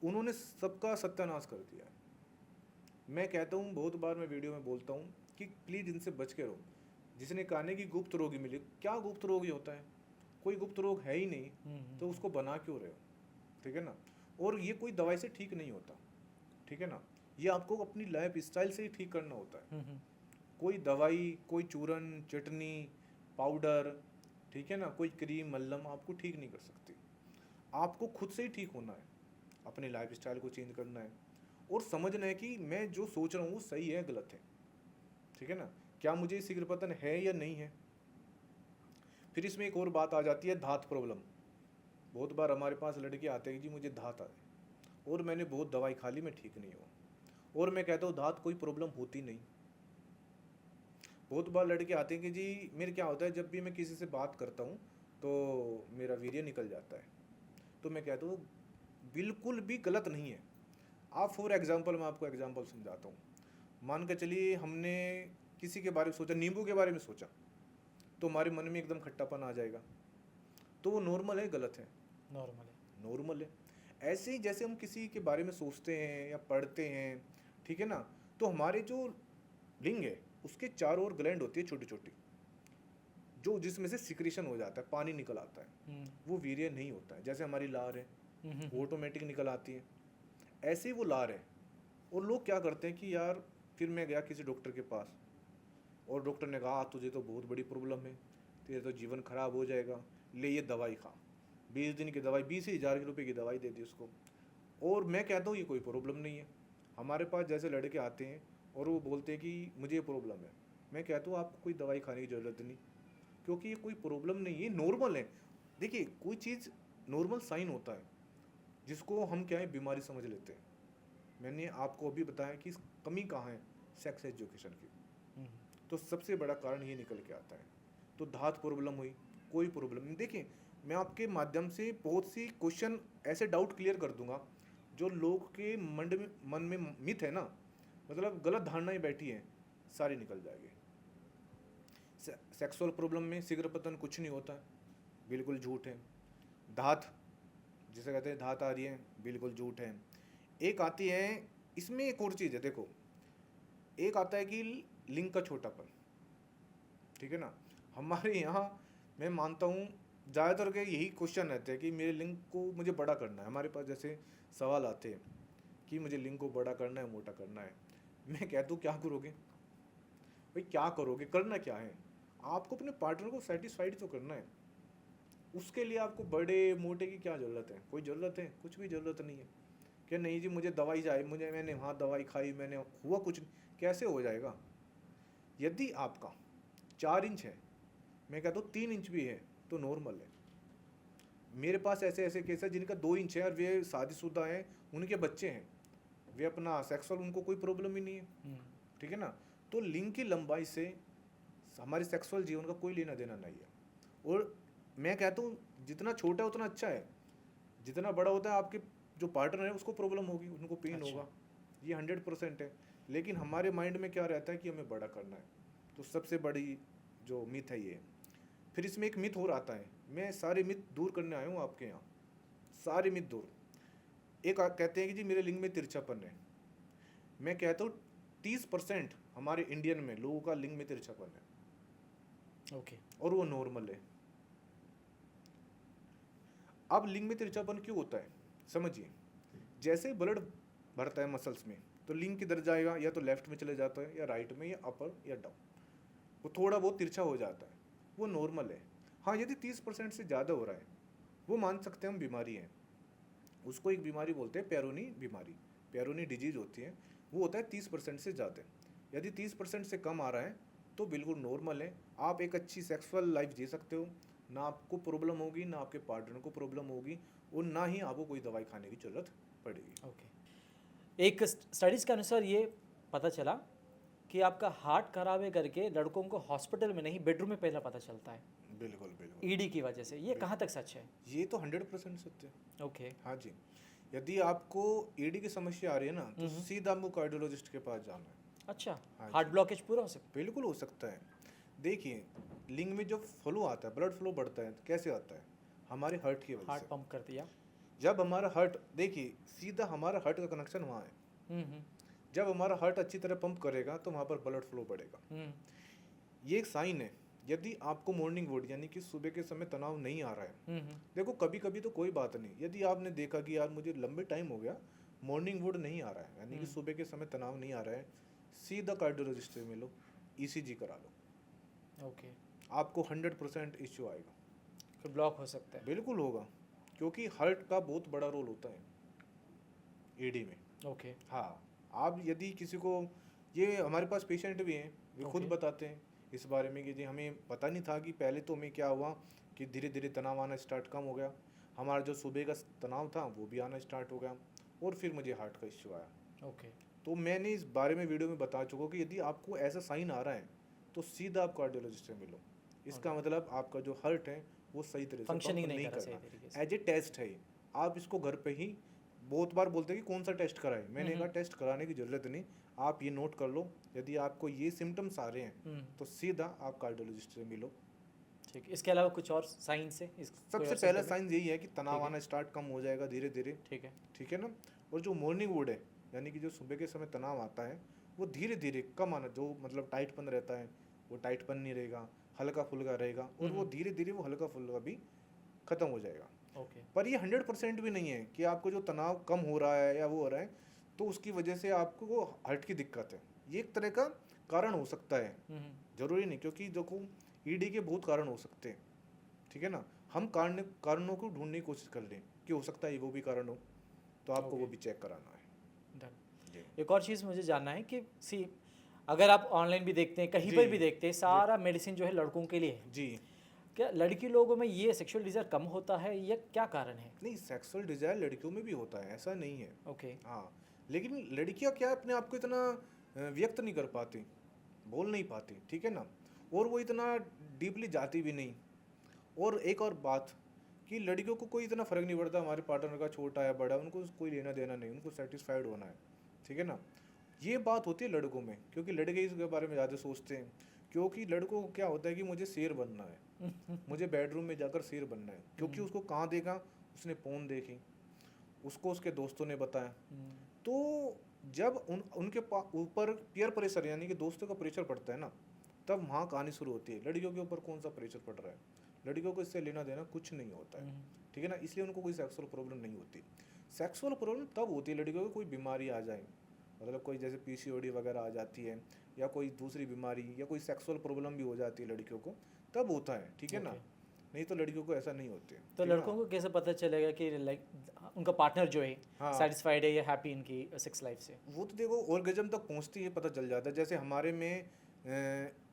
उन्होंने सबका सत्यानाश कर दिया है। मैं कहता हूँ, बहुत बार मैं वीडियो में बोलता हूँ कि प्लीज़ इनसे बच के रहो। जिसने कहा नहीं कि गुप्त रोगी मिले, क्या गुप्त रोगी होता है, कोई गुप्त रोग है ही नहीं, तो उसको बना क्यों रहे हो, ठीक है ना। और ये कोई दवाई से ठीक नहीं होता, ठीक है ना, ये आपको अपनी लाइफ स्टाइल से ही ठीक करना होता है। कोई दवाई, कोई चूरन, चटनी, पाउडर, ठीक है ना, कोई क्रीम, मल्लम आपको ठीक नहीं कर सकती। आपको खुद से ही ठीक होना है, अपने लाइफ स्टाइल को चेंज करना है और समझना है कि मैं जो सोच रहा हूँ वो सही है गलत है, ठीक है ना, क्या मुझे शीघ्र पतन है या नहीं है। फिर इसमें एक और बात आ जाती है, धात प्रॉब्लम। बहुत बार हमारे पास लड़के आते हैं कि जी मुझे धात आ है, और मैंने बहुत दवाई खा ली, मैं ठीक नहीं हुआ। और मैं कहता हूँ धात कोई प्रॉब्लम होती नहीं। बहुत बार लड़के आते हैं कि जी मेरे क्या होता है, जब भी मैं किसी से बात करता हूँ तो मेरा वीर्य निकल जाता है। तो मैं कहता हूँ बिल्कुल भी गलत नहीं है। आप फॉर एग्जांपल, मैं आपको एग्जांपल समझाता हूँ। मान के चलिए हमने किसी के बारे में सोचा, नींबू के बारे में सोचा, तो हमारे मन में एकदम खट्टापन आ जाएगा, तो वो नॉर्मल है, गलत है? नॉर्मल है। ऐसे ही जैसे हम किसी के बारे में सोचते हैं या पढ़ते हैं, ठीक है ना, तो हमारे जो लिंग है उसके चारों ओर ग्लैंड होती है छोटी छोटी, जो जिसमें से सिक्रेशन हो जाता है, पानी निकल आता है, वो वीर्य नहीं होता है। जैसे हमारी लार है, वो ऑटोमेटिक निकल आती है, ऐसे ही वो लार है। और लोग क्या करते हैं कि यार, फिर मैं गया किसी डॉक्टर के पास और डॉक्टर ने कहा तुझे तो बहुत बड़ी प्रॉब्लम है, तेरे तो जीवन खराब हो जाएगा, ले ये दवाई खा। 20 दिन की दवाई, 20,000 रुपये की दवाई दे दी उसको। और मैं कहता हूँ ये कोई प्रॉब्लम नहीं है। हमारे पास जैसे लड़के आते हैं और वो बोलते हैं कि मुझे ये प्रॉब्लम है, मैं कहता हूँ आपको कोई दवाई खाने की ज़रूरत नहीं, क्योंकि ये कोई प्रॉब्लम नहीं है, नॉर्मल है। देखिए, कोई चीज़ नॉर्मल साइन होता है जिसको हम क्या है बीमारी समझ लेते हैं। मैंने आपको अभी बताया कि कमी कहाँ है, सेक्स एजुकेशन की। तो सबसे बड़ा कारण ये निकल के आता है। तो धात प्रॉब्लम हुई, कोई प्रॉब्लम नहीं। देखिए, मैं आपके माध्यम से बहुत सी क्वेश्चन ऐसे डाउट क्लियर कर दूंगा जो लोग के मन में मिथ है ना, मतलब गलत धारणाएं बैठी हैं, सारी निकल जाएगी। सेक्सुअल प्रॉब्लम में शीघ्र पतन कुछ नहीं होता है, बिल्कुल झूठ है। धात जिसे कहते हैं धात आ रही है, बिल्कुल झूठ है। एक आती है, इसमें एक और चीज़ है, देखो, एक आता है कि लिंग का छोटापन, ठीक है ना। हमारे यहाँ मैं मानता हूँ ज़्यादातर के यही क्वेश्चन रहते हैं कि मेरे लिंग को मुझे बड़ा करना है। हमारे पास जैसे सवाल आते हैं कि मुझे लिंग को बड़ा करना है, मोटा करना है। मैं कहता हूँ क्या करोगे भाई, क्या करोगे, करना क्या है? आपको अपने पार्टनर को सेटिस्फाइड तो करना है। उसके लिए आपको बड़े मोटे की क्या ज़रूरत है? कोई ज़रूरत है? कुछ भी ज़रूरत नहीं है। क्या नहीं जी मुझे दवाई चाहिए, मैंने वहाँ दवाई खाई, मैंने हुआ कुछ, कैसे हो जाएगा? यदि आपका 4 इंच है, मैं कहता हूँ 3 इंच भी है तो नॉर्मल है। मेरे पास ऐसे ऐसे केस है जिनका 2 इंच है और वे शादीशुदा हैं, उनके बच्चे हैं, वे अपना सेक्सुअल, उनको कोई प्रॉब्लम ही नहीं है, ठीक है ना। तो लिंग की लंबाई से हमारे सेक्सुअल जीवन का कोई लेना देना नहीं है। और मैं कहता हूँ जितना छोटा है उतना अच्छा है, जितना बड़ा होता है आपके जो पार्टनर है उसको प्रॉब्लम होगी, उनको पेन होगा, ये 100% है। लेकिन हमारे माइंड में क्या रहता है कि हमें बड़ा करना है। तो सबसे बड़ी जो मिथ है ये। फिर इसमें एक मिथ और आता है, मैं सारे मिथ दूर करने आया हूँ आपके यहाँ, सारे मिथ दूर। एक कहते हैं कि जी मेरे लिंग में तिरछापन है। मैं कहता हूँ 30% हमारे इंडियन में लोगों का लिंग में तिरछापन है, ओके। और वो नॉर्मल है। अब लिंग में तिरछापन क्यों होता है समझिए, जैसे ही ब्लड भरता है मसल्स में तो लिंग किधर जाएगा, या तो लेफ्ट में चले जाता है, या राइट में, या अपर या डाउन, वो थोड़ा बहुत तिरछा हो जाता है, वो नॉर्मल है। हाँ, यदि 30% से ज़्यादा हो रहा है, वो मान सकते हैं हम बीमारी है। उसको एक बीमारी बोलते हैं पेरोनी बीमारी, पेरोनी डिजीज होती है, वो होता है 30% से ज़्यादा। यदि 30% से कम आ रहा है तो बिल्कुल नॉर्मल है, आप एक अच्छी सेक्सुअल लाइफ जी सकते हो, ना आपको प्रॉब्लम होगी, ना आपके पार्टनर को प्रॉब्लम होगी, और ना ही आपको कोई दवाई खाने की जरूरत पड़ेगी। ओके। एक स्टडीज़ के अनुसार ये पता चला कि आपका हार्ट खराब है करके लड़कों को हॉस्पिटल में नहीं, बेडरूम में पहला पता चलता है, बिल्कुल बिल्कुल, ईडी की वजह से। ये कहाँ तक सच है? ये तो 100% सत्य है। ओके। हाँ जी, यदि आपको ईडी की समस्या आ रही है ना, तो सीधा आपको कार्डियोलॉजिस्ट के पास जाना है। अच्छा, हाँ हार्ट जी। ब्लॉकेज पूरा हो सकता बिल्कुल हो सकता है। देखिए, लिंग में जो फ्लो आता है, ब्लड फ्लो बढ़ता है, तो कैसे आता है? हमारे हार्ट की है? वजह हार्ट से। पंप कर दिया। जब हमारा हार्ट, देखिए सीधा हमारा हार्ट का कनेक्शन वहाँ है, जब हमारा हार्ट अच्छी तरह पंप करेगा तो वहाँ पर ब्लड फ्लो बढ़ेगा। ये एक साइन है। यदि आपको मॉर्निंग वुड यानी कि सुबह के समय तनाव नहीं आ रहा है, देखो कभी कभी तो कोई बात नहीं, यदि आपने देखा कि यार मुझे लंबे टाइम हो गया मॉर्निंग वुड नहीं आ रहा है, यानी कि सुबह के समय तनाव नहीं आ रहा है, सीधा कार्डियोलॉजिस्ट से मिलो, ईसीजी करा लो, ओके। आपको 100% इश्यू आएगा। फिर ब्लॉक हो सकता है। बिल्कुल होगा, क्योंकि हार्ट का बहुत बड़ा रोल होता है ईडी में। ओके। हाँ, आप यदि किसी को, ये हमारे पास पेशेंट भी हैं, वे खुद बताते हैं इस बारे में कि जी हमें पता नहीं था कि पहले तो हमें क्या हुआ कि धीरे धीरे तनाव आना स्टार्ट कम हो गया, हमारा जो सुबह का तनाव था वो भी आना स्टार्ट हो गया, और फिर मुझे हार्ट का इश्यू आया। ओके। तो मैंने इस बारे में वीडियो में बता चुका हूँ कि यदि आपको ऐसा साइन आ रहा है तो सीधा आप कार्डियोलॉजिस्ट से मिलो। इसका मतलब आपका जो हार्ट है वो सही तरह से फंक्शनिंग पंप नहीं नहीं कर रहा सही करना। तरीके से। एज ए टेस्ट है ये। आप इसको घर पे ही, बहुत बार बोलते हैं कि कौन सा टेस्ट कराएं, मैंने कहा टेस्ट कराने की ज़रूरत नहीं, आप ये नोट कर लो, यदि आपको ये सिम्टम्स आ रहे हैं तो सीधा आप कार्डियोलॉजिस्ट से मिलो। ठीक। इसके अलावा कुछ और साइंस है? सबसे पहला साइन यही है कि तनाव आना स्टार्ट कम हो जाएगा धीरे धीरे। ठीक है। ठीक है ना। और जो मॉर्निंग वुड है, यानी कि जो सुबह के समय तनाव आता है वो धीरे धीरे कम आना, जो मतलब टाइटपन रहता है वो टाइटपन नहीं रहेगा, हल्का फुल्का रहेगा और वो धीरे धीरे वो हल्का फुल्का भी खत्म हो जाएगा। ओके। पर ये 100% भी नहीं है कि आपको जो तनाव कम हो रहा है या वो हो रहा है तो उसकी वजह से आपको वो हार्ट की दिक्कत है, ये एक तरह का कारण हो सकता है, जरूरी नहीं, क्योंकि देखो ईडी के बहुत कारण हो सकते हैं, ठीक है ना। हम कारणों को ढूंढने की कोशिश कर लें कि हो सकता है वो भी कारण हो, तो आपको वो भी चेक कराना है। डन। एक और चीज़ मुझे जानना है कि सी अगर आप ऑनलाइन भी देखते हैं, कहीं जी, पर भी देखते हैं, सारा मेडिसिन जो है लड़कों के लिए है। जी। क्या लड़की लोगों में ये सेक्सुअल डिज़ायर कम होता है या क्या कारण है? नहीं, सेक्सुअल डिजायर लड़कियों में भी होता है, ऐसा नहीं है। ओके। हाँ, लेकिन लड़कियां क्या अपने आप को इतना व्यक्त नहीं कर पाती, बोल नहीं पाती, ठीक है ना, और वो इतना डीपली जाती भी नहीं। और एक और बात कि लड़कियों को कोई इतना फर्क नहीं पड़ता हमारे पार्टनर का छोटा या बड़ा, उनको कोई लेना देना नहीं, उनको सेटिस्फाइड होना है, ठीक है ना। ये बात होती है लड़कों में, क्योंकि लड़के इसके बारे में ज़्यादा सोचते हैं, क्योंकि लड़कों को क्या होता है कि मुझे शेर बनना है, मुझे बेडरूम में जाकर शेर बनना है, क्योंकि उसको कहाँ देखा, उसने फोन देखी, उसको उसके दोस्तों ने बताया। तो जब उनके ऊपर पीयर प्रेशर यानी कि दोस्तों का प्रेशर पड़ता है ना, तब वहाँ कहानी शुरू होती है। लड़कियों के ऊपर कौन सा प्रेशर पड़ रहा है, लड़कियों को इससे लेना देना कुछ नहीं होता है, ठीक है ना, इसलिए उनको कोई सेक्सुअल प्रॉब्लम नहीं होती। सेक्सुअल प्रॉब्लम तब होती है लड़कियों को कोई बीमारी आ जाए, मतलब कोई जैसे पीसीओडी वगैरह आ जाती है, या कोई दूसरी बीमारी या कोई सेक्सुअल प्रॉब्लम भी हो जाती है लड़कियों को, तब होता है, ठीक है ना। नहीं तो लड़कियों को ऐसा नहीं होते। तो लड़कों को कैसे पता चलेगा कि लाइक उनका पार्टनर जो है सेटिस्फाइड है या हैप्पी इनकी सेक्स लाइफ से? वो तो देखो ऑर्गेजम तक पहुंचती है, पता चल जाता है। जैसे हमारे में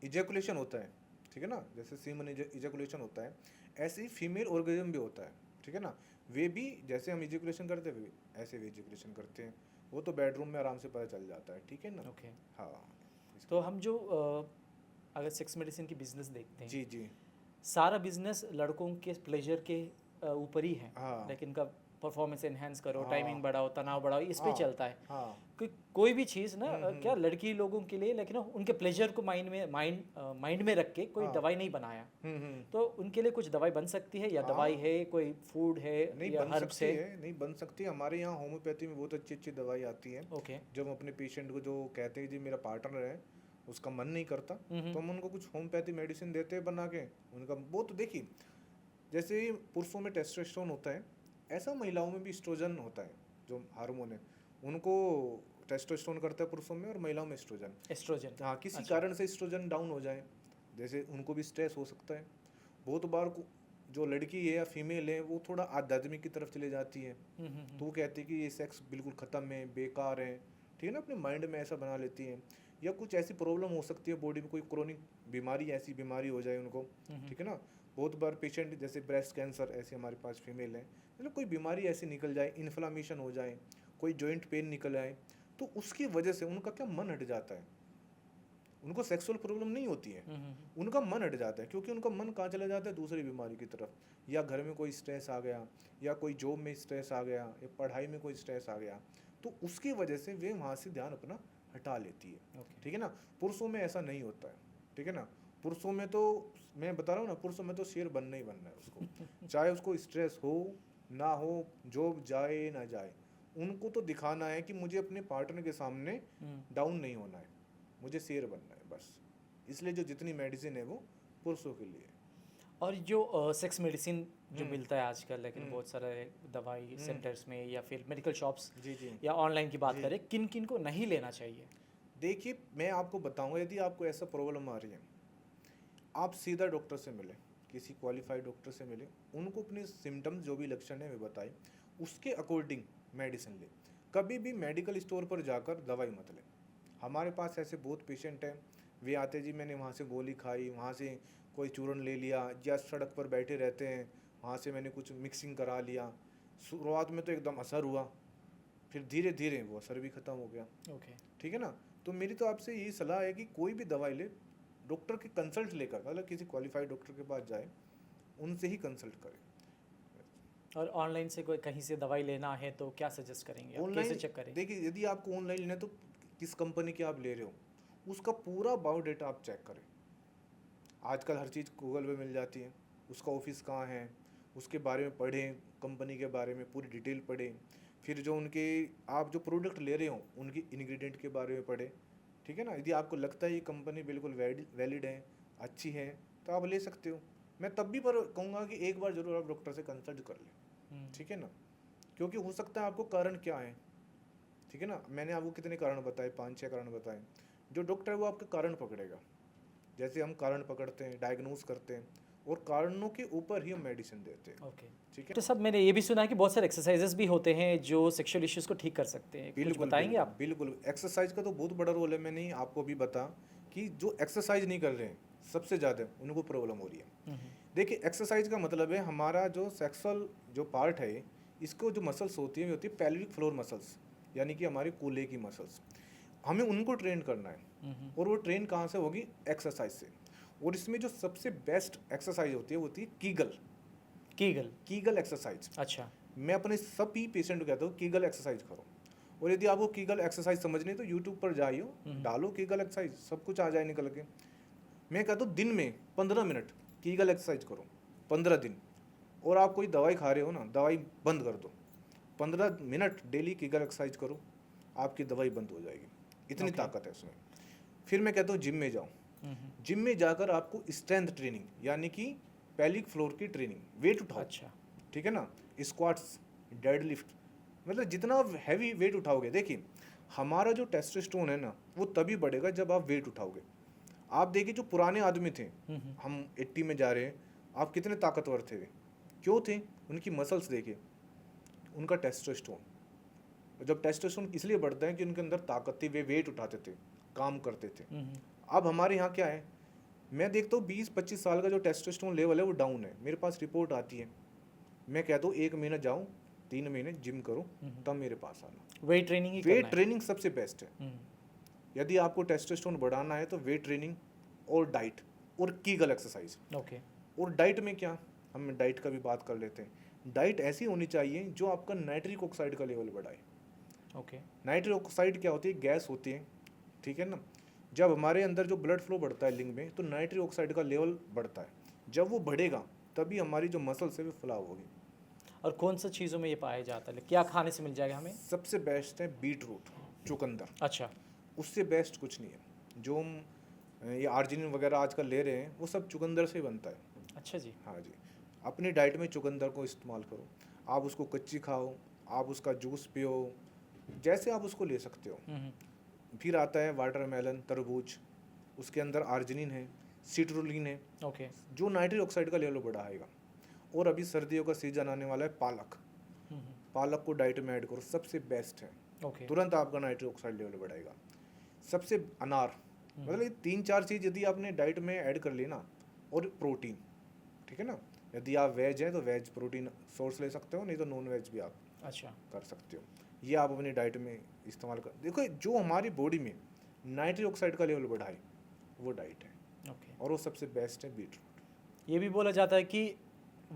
इजैकुलेशन होता है, ठीक है ना, जैसे सीमन इजैकुलेशन होता है, ऐसे ही फीमेल ऑर्गेजम भी होता है, ठीक है ना। वे भी जैसे हम इजैकुलेशन करते हैं ऐसे भी इजैकुलेशन करते हैं, वो तो बेडरूम में आराम से पता चल जाता है, ठीक है ना। ओके। हाँ, तो हम जो अगर सेक्स मेडिसिन की बिजनेस देखते हैं, जी जी, सारा बिजनेस लड़कों के प्लेजर के ऊपर ही है, हाँ, लाइक इनका परफॉर्मेंस एनहेंस करो, हाँ, टाइमिंग बढ़ाओ, तनाव बढ़ाओ, इस पे हाँ, चलता है। हाँ, कोई भी चीज़ ना क्या लड़की लोगों के लिए, लेकिन उनके प्लेजर को माइंड में रख के कोई दवाई नहीं बनाया, तो उनके लिए कुछ दवाई बन सकती है या दवाई है, कोई फूड है नहीं या बन हर्ब्स सकती है? है, नहीं बन सकती। हमारे यहाँ होम्योपैथी में बहुत अच्छी अच्छी दवाई आती है। ओके। जब हम अपने पेशेंट को जो कहते हैं जी मेरा पार्टनर है, उसका मन नहीं करता, तो हम उनको कुछ होम्योपैथी मेडिसिन देते हैं बना के। उनका वो तो देखिए, जैसे पुरुषों में टेस्टोस्टेरोन होता है, ऐसा महिलाओं में भी एस्ट्रोजन होता है, जो हार्मोन है, उनको टेस्टोस्टेरोन करता है पुरुषों में और महिलाओं में एस्ट्रोजन। हाँ, किसी कारण से एस्ट्रोजन डाउन हो जाए, जैसे उनको भी स्ट्रेस हो सकता है। बहुत बार जो लड़की है या फीमेल है वो थोड़ा आध्यात्मिक की तरफ चले जाती है, तो वो कहती है कि ये सेक्स बिल्कुल ख़त्म है, बेकार है, ठीक है ना, अपने माइंड में ऐसा बना लेती है। या कुछ ऐसी प्रॉब्लम हो सकती है बॉडी में, कोई क्रोनिक बीमारी, ऐसी बीमारी हो जाए उनको, ठीक है ना। बहुत बार पेशेंट जैसे ब्रेस्ट कैंसर, ऐसे हमारे पास फीमेल है, मतलब कोई बीमारी ऐसी निकल जाए, इन्फ्लामेशन हो जाए, कोई जॉइंट पेन निकल आए, तो उसकी वजह से उनका क्या मन हट जाता है। उनको सेक्सुअल प्रॉब्लम नहीं होती है, उनका मन हट जाता है, क्योंकि उनका मन कहाँ चला जाता है, दूसरी बीमारी की तरफ, या घर में कोई स्ट्रेस आ गया, या कोई जॉब में स्ट्रेस आ गया, या पढ़ाई में कोई स्ट्रेस आ गया, तो उसकी वजह से वे वहाँ से ध्यान अपना हटा लेती है, ठीक है ना। पुरुषों में ऐसा नहीं होता है, ठीक है ना। पुरुषों में तो मैं बता रहा हूँ ना, पुरुषों में तो शेर बनना ही बनना है उसको, चाहे उसको स्ट्रेस हो ना हो, जॉब जाए ना जाए, उनको तो दिखाना है कि मुझे अपने पार्टनर के सामने डाउन नहीं होना है, मुझे शेर बनना है बस। इसलिए जो जितनी मेडिसिन है वो पुरुषों के लिए। और जो सेक्स मेडिसिन जो मिलता है आजकल, लेकिन बहुत सारे दवाई सेंटर्स में या फिर मेडिकल शॉप्स जी जी, या ऑनलाइन की बात करें, किन किन को नहीं लेना चाहिए? देखिए मैं आपको बताऊंगा, यदि आपको ऐसा प्रॉब्लम आ रही है, आप सीधा डॉक्टर से मिलें, किसी क्वालिफाइड डॉक्टर से मिलें, उनको अपने सिम्टम्स जो भी लक्षण है वे बताएं, उसके अकॉर्डिंग मेडिसिन लें। कभी भी मेडिकल स्टोर पर जाकर दवाई मत लें। हमारे पास ऐसे बहुत पेशेंट हैं, वे आते जी मैंने वहाँ से गोली खाई, वहाँ से कोई चूरन ले लिया, या सड़क पर बैठे रहते हैं, वहाँ से मैंने कुछ मिक्सिंग करा लिया। शुरुआत में तो एकदम असर हुआ, फिर धीरे धीरे वो असर भी ख़त्म हो गया, ओके। ठीक है ना। तो मेरी तो आपसे यही सलाह है कि कोई भी दवाई ले, डॉक्टर के कंसल्ट लेकर, मतलब किसी क्वालिफाइड डॉक्टर के पास जाए, उनसे ही कंसल्ट करें। और ऑनलाइन से कोई कहीं से दवाई लेना है तो क्या सजेस्ट करेंगे आप? कैसे चेक करें? देखिए, यदि आपको ऑनलाइन लेना है तो किस कंपनी के आप ले रहे हो, उसका पूरा बायोडाटा आप चेक करें। आजकल हर चीज़ गूगल पे मिल जाती है, उसका ऑफिस कहाँ है, उसके बारे में पढ़ें, कंपनी के बारे में पूरी डिटेल पढ़ें। फिर जो उनके आप जो प्रोडक्ट ले रहे हो उनकी इंग्रेडिएंट के बारे में पढ़ें, ठीक है ना। यदि आपको लगता है ये कंपनी बिल्कुल वैलिड है, अच्छी है, तो आप ले सकते हो। मैं तब भी पर कहूँगा कि एक बार जरूर आप डॉक्टर से कंसल्ट कर लें, ठीक है ना, क्योंकि हो सकता है आपको कारण क्या है, ठीक है ना। मैंने आपको कितने कारण बताए, 5-6 कारण बताए। जो डॉक्टर है वो आपके कारण पकड़ेगा, जैसे हम कारण पकड़ते हैं, डायग्नोज करते हैं, और कारणों के ऊपर ही हम मेडिसिन देते हैं। ओके, ठीक है। तो सब मैंने ये भी सुना है कि बहुत सारे एक्सरसाइजेस भी होते हैं जो सेक्सुअल इश्यूज को ठीक कर सकते हैं, कुछ बिल्कुल बताएंगे बिल्कुल आप? बिल्कुल, एक्सरसाइज का तो बहुत बड़ा रोल है। मैंने आपको भी बता कि जो एक्सरसाइज नहीं कर रहे हैं सबसे ज़्यादा उनको प्रॉब्लम हो रही है। देखिए, एक्सरसाइज का मतलब है हमारा जो सेक्सुअल जो पार्ट है, इसको जो मसल्स होती है होती है पेल्विक फ्लोर मसल्स, यानी कि हमारे कूल्हे की मसल्स। हमें उनको ट्रेन करना है, और वो ट्रेन कहाँ से होगी? एक्सरसाइज से। और इसमें जो सबसे बेस्ट एक्सरसाइज होती है वो होती है कीगल। कीगल? Kegel exercise. अच्छा। मैं अपने सभी पेशेंट को कहता हूँ कीगल एक्सरसाइज करो। और यदि आपको कीगल एक्सरसाइज समझनी है तो यूट्यूब पर जाइयो, डालो कीगल एक्सरसाइज, सब कुछ आ जाए निकल के। मैं कहता हूँ दिन में 15 मिनट कीगल एक्सरसाइज करो, 15 दिन। और आप कोई दवाई खा रहे हो ना, दवाई बंद कर दो, 15 मिनट डेली कीगल एक्सरसाइज करो, आपकी दवाई बंद हो जाएगी। इतनी ताकत है उसमें। फिर मैं कहता हूँ जिम में जाओ। जिम में जाकर आपको स्ट्रेंथ ट्रेनिंग, यानी कि पेल्विक फ्लोर की ट्रेनिंग, वेट उठाओ। अच्छा। ठीक है ना, स्क्वाट्स, डेडलिफ्ट, मतलब जितना हैवी वेट उठाओगे। देखिए, हमारा जो टेस्टोस्टेरोन है ना वो तभी बढ़ेगा जब आप वेट उठाओगे। आप देखिए जो पुराने आदमी थे, हम 80 में जा रहे हैं, आप कितने ताकतवर थे वे, क्यों थे? उनकी मसल्स देखिए, उनका टेस्टोस्टेरोन। जब टेस्टोस्टेरोन इसलिए बढ़ता है कि उनके अंदर ताकत थी, वे वेट उठाते थे, काम करते थे। अब हमारे यहाँ क्या है, मैं देखता हूँ 20-25 साल का जो टेस्टोस्टेरोन लेवल है वो डाउन है। मेरे पास रिपोर्ट आती है, मैं कहता हूँ 1 महीना जाओ, 3 महीने जिम करो, तब मेरे पास आना। वेट ट्रेनिंग ही वेट ट्रेनिंग सबसे बेस्ट है। है। यदि आपको टेस्टोस्टेरोन बढ़ाना है तो वेट ट्रेनिंग और डाइट और कीगल एक्सरसाइज। ओके। और डाइट में क्या, हम डाइट का भी बात कर लेते हैं। डाइट ऐसी होनी चाहिए जो आपका नाइट्रिक ऑक्साइड का लेवल बढ़ाए। ओके। नाइट्रिक ऑक्साइड क्या होती है? गैस होती है, ठीक है ना। जब हमारे अंदर जो ब्लड फ्लो बढ़ता है लिंग में, तो नाइट्रिक ऑक्साइड का लेवल बढ़ता है। जब वो बढ़ेगा तभी हमारी जो मसल्स है वो फुलाव होगी। और कौन सा चीज़ों में ये पाया जाता है, क्या खाने से मिल जाएगा हमें? सबसे बेस्ट है बीट रूट, चुकंदर। अच्छा। उससे बेस्ट कुछ नहीं है। जो हम ये आर्जिनिन वगैरह आजकल ले रहे हैं वो सब चुकंदर से ही बनता है। अच्छा जी। हाँ जी, अपनी डाइट में चुकंदर को इस्तेमाल करो। आप उसको कच्ची खाओ, आप उसका जूस पियो, जैसे आप उसको ले सकते हो। फिर आता है वाटरमेलन, तरबूज, उसके अंदर आर्जिनिन है, सिट्रुलिन है, ओके। जो नाइट्रिक ऑक्साइड का लेवल बढ़ाएगा। और अभी सर्दियों का सीजन आने वाला है, पालक। पालक को डाइट में ऐड करो, सबसे बेस्ट है। ओके। तुरंत आपका नाइट्रिक ऑक्साइड लेवल बढ़ाएगा। सबसे अनार, मतलब ये 3-4 चीज़ यदि आपने डाइट में ऐड कर ली ना, और प्रोटीन, ठीक है ना। यदि आप वेज हैं तो वेज प्रोटीन सोर्स ले सकते हो, नहीं तो नॉन वेज भी आप अच्छा कर सकते हो। ये आप अपनी डाइट में इस्तेमाल कर। देखो, जो हमारी बॉडी में नाइट्रिक ऑक्साइड का लेवल बढ़ाए वो डाइट है। ओके। और वो सबसे बेस्ट है बीट रूट। ये भी बोला जाता है कि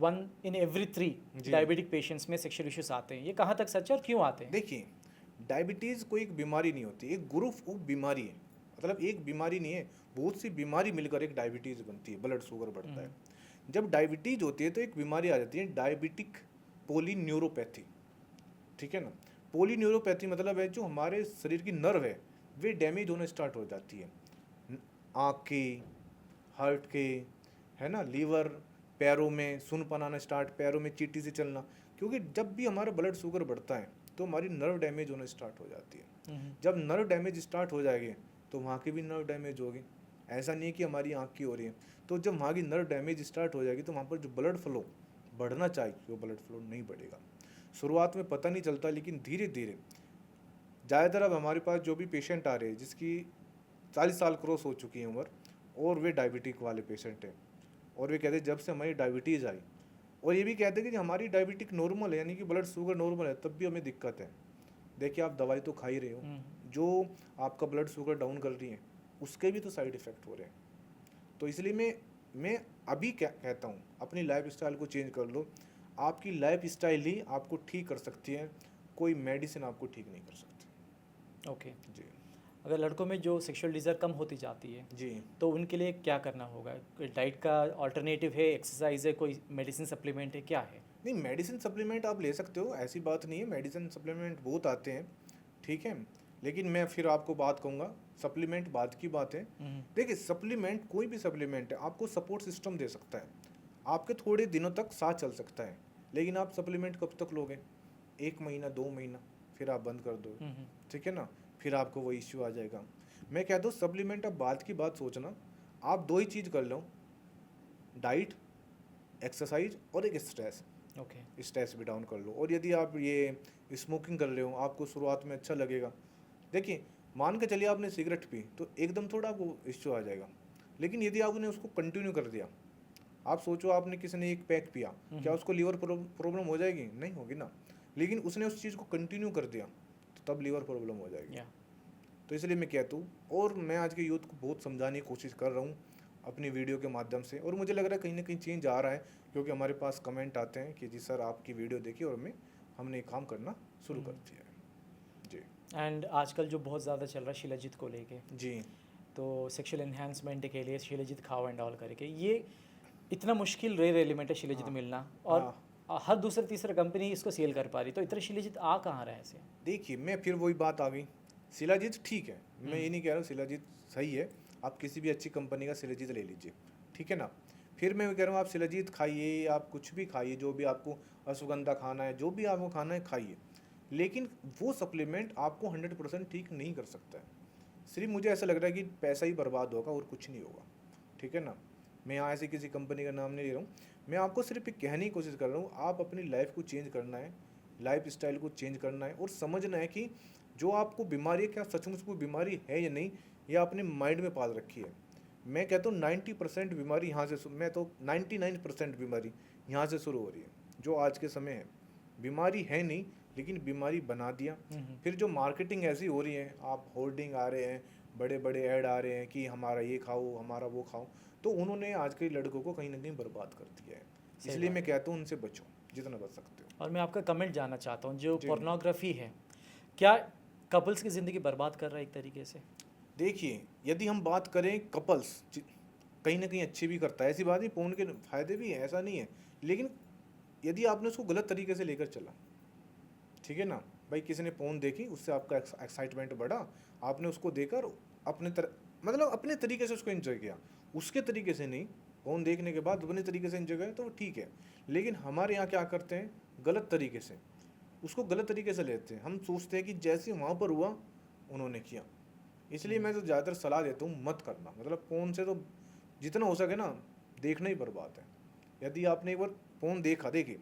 1 in every 3 जी। डायबिटिक पेशेंट्स में सेक्सुअल इश्यूज आते हैं, ये कहाँ तक सच है और क्यों आते हैं? देखिए, डायबिटीज़ कोई एक बीमारी नहीं होती, एक ग्रुप ऑफ बीमारी है। मतलब एक बीमारी नहीं है, बहुत सी बीमारी मिलकर एक डायबिटीज़ बनती है, ब्लड शुगर बढ़ता है। जब डायबिटीज़ होती है तो एक बीमारी आ जाती है, डायबिटिक पोलीन्यूरोपैथी, ठीक है ना। पोलीन्यूरोपैथी मतलब है जो हमारे शरीर की नर्व है वे डैमेज होना स्टार्ट हो जाती है। आँख की, हार्ट के, है ना, लीवर, पैरों में सुनपन आना स्टार्ट, पैरों में चींटी से चलना। क्योंकि जब भी हमारा ब्लड शुगर बढ़ता है तो हमारी नर्व डैमेज होना स्टार्ट हो जाती है। जब नर्व डैमेज स्टार्ट हो जाएगी तो वहाँ की भी नर्व डैमेज होगी। ऐसा नहीं है कि हमारी आँख की हो रही है। तो जब वहाँ की नर्व डैमेज स्टार्ट हो जाएगी तो वहाँ पर जो ब्लड फ्लो बढ़ना चाहिए वो ब्लड फ्लो नहीं बढ़ेगा। शुरुआत में पता नहीं चलता, लेकिन धीरे धीरे ज़्यादातर अब हमारे पास जो भी पेशेंट आ रहे हैं जिसकी 40 साल क्रॉस हो चुकी है उम्र, और वे डायबिटिक वाले पेशेंट हैं, और वे कहते हैं जब से हमारी डायबिटीज़ आई, और ये भी कहते हैं कि हमारी डायबिटिक नॉर्मल है, यानी कि ब्लड शुगर नॉर्मल है, तब भी हमें दिक्कत है। देखिए, आप दवाई तो खा ही रहे हो, जो आपका ब्लड शुगर डाउन कर रही है उसके भी तो साइड इफ़ेक्ट हो रहे हैं। तो इसलिए मैं अभी क्या कहता हूँ, अपनी लाइफ स्टाइल को चेंज कर लो। आपकी लाइफ स्टाइल ही आपको ठीक कर सकती है, कोई मेडिसिन आपको ठीक नहीं कर सकती। ओके। जी अगर लड़कों में जो सेक्सुअल डिज़ायर कम होती जाती है जी। तो उनके लिए क्या करना होगा? कोई डाइट का अल्टरनेटिव है, एक्सरसाइज है, कोई मेडिसिन सप्लीमेंट है, क्या है? नहीं, मेडिसिन सप्लीमेंट आप ले सकते हो, ऐसी बात नहीं है, मेडिसिन सप्लीमेंट बहुत आते हैं, ठीक है। लेकिन मैं फिर आपको बात कहूँगा, सप्लीमेंट बाद की बात है। देखिए सप्लीमेंट, कोई भी सप्लीमेंट है आपको सपोर्ट सिस्टम दे सकता है, आपके थोड़े दिनों तक साथ चल सकता है, लेकिन आप सप्लीमेंट कब तक लोगे? 1 महीना 2 महीना, फिर आप बंद कर दो, ठीक है ना, फिर आपको वो इश्यू आ जाएगा। मैं कहता हूँ सप्लीमेंट अब बाद की बात सोचना, आप 2 ही चीज़ कर लो, डाइट, एक्सरसाइज और एक स्ट्रेस। ओके। स्ट्रेस भी डाउन कर लो। और यदि आप ये स्मोकिंग कर रहे हो, आपको शुरुआत में अच्छा लगेगा। देखिए मान के चलिए आपने सिगरेट पी तो एकदम थोड़ा वो इश्यू आ जाएगा, लेकिन यदि आपने उसको कंटिन्यू कर दिया, आप सोचो आपने किसी ने एक पैक पिया, क्या उसको लीवर प्रॉब्लम हो जाएगी? नहीं होगी ना, लेकिन उसने उस चीज़ को कंटिन्यू कर दिया तो तब लीवर प्रॉब्लम हो जाएगी। तो इसलिए मैं कहता हूँ, और मैं आज के यूथ को बहुत समझाने की कोशिश कर रहा हूँ अपनी वीडियो के माध्यम से, और मुझे लग रहा है कहीं ना कहीं चेंज आ रहा है, क्योंकि हमारे पास कमेंट आते हैं कि जी सर आपकी वीडियो देखी और हमने काम करना शुरू कर दिया है। जी। एंड आजकल जो बहुत ज़्यादा चल रहा है शिलाजीत को लेके, जी। तो सेक्सुअल एनहांसमेंट के लिए शिलाजीत खाओ एंड ऑल करके, ये इतना मुश्किल रेयर एलिमेंट है शिलाजीत मिलना, और हर दूसरा तीसरा कंपनी इसको सेल कर पा रही, तो इतना शिलाजीत आ कहाँ रहा है ऐसे? देखिए मैं फिर वही बात आ गई, शिलाजीत ठीक है, मैं ये नहीं कह रहा हूँ शिलाजीत सही है, आप किसी भी अच्छी कंपनी का शिलाजीत ले लीजिए, ठीक है ना। फिर मैं कह रहा हूँ आप शिलाजीत खाइए, आप कुछ भी खाइए, जो भी आपको अश्वगंधा खाना है, जो भी आपको खाना है खाइए, लेकिन वो सप्लीमेंट आपको 100% ठीक नहीं कर सकता है। सिर्फ मुझे ऐसा लग रहा है कि पैसा ही बर्बाद होगा और कुछ नहीं होगा, ठीक है ना। मैं यहाँ ऐसे किसी कंपनी का नाम नहीं ले रहा हूँ, मैं आपको सिर्फ एक कहने की कोशिश कर रहा हूँ, आप अपनी लाइफ को चेंज करना है, लाइफ स्टाइल को चेंज करना है, और समझना है कि जो आपको बीमारी है, क्या सचमुच कोई बीमारी है या नहीं, या अपने माइंड में पाल रखी है। मैं कहता हूँ 90% बीमारी यहाँ से, मैं तो 99% बीमारी यहाँ से शुरू हो रही है, जो आज के समय है। बीमारी है नहीं, लेकिन बीमारी बना दिया। फिर जो मार्केटिंग ऐसी हो रही है, आप होर्डिंग आ रहे हैं, बड़े बड़े ऐड आ रहे हैं कि हमारा ये खाओ, हमारा वो खाओ, तो उन्होंने आज के लड़कों को कहीं ना कहीं बर्बाद कर दिया है। इसलिए मैं कहता हूँ उनसे बचो जितना बच सकते हो। और मैं आपका कमेंट जानना चाहता हूँ, जो जी। पोर्नोग्राफी है, क्या कपल्स की ज़िंदगी बर्बाद कर रहा है एक तरीके से? देखिए यदि हम बात करें कपल्स, कहीं ना कहीं अच्छी भी करता है, ऐसी बात नहीं, फोन के फायदे भी हैं, ऐसा नहीं है, लेकिन यदि आपने उसको गलत तरीके से लेकर चला, ठीक है ना भाई, किसी ने फोन देखी, उससे आपका एक्साइटमेंट बढ़ा, आपने उसको देकर मतलब अपने तरीके से उसको एंजॉय किया, उसके तरीके से नहीं, फोन देखने के बाद अपने तरीके से एंजॉय किया तो ठीक है। लेकिन हमारे यहाँ क्या करते हैं, गलत तरीके से उसको गलत तरीके से लेते हैं, हम सोचते हैं कि जैसे वहाँ पर हुआ उन्होंने किया। इसलिए मैं तो ज़्यादातर सलाह देता हूँ मत करना, मतलब फ़ोन से तो जितना हो सके ना देखना ही बर्बाद है। यदि आपने एक बार फ़ोन देखा, देखिए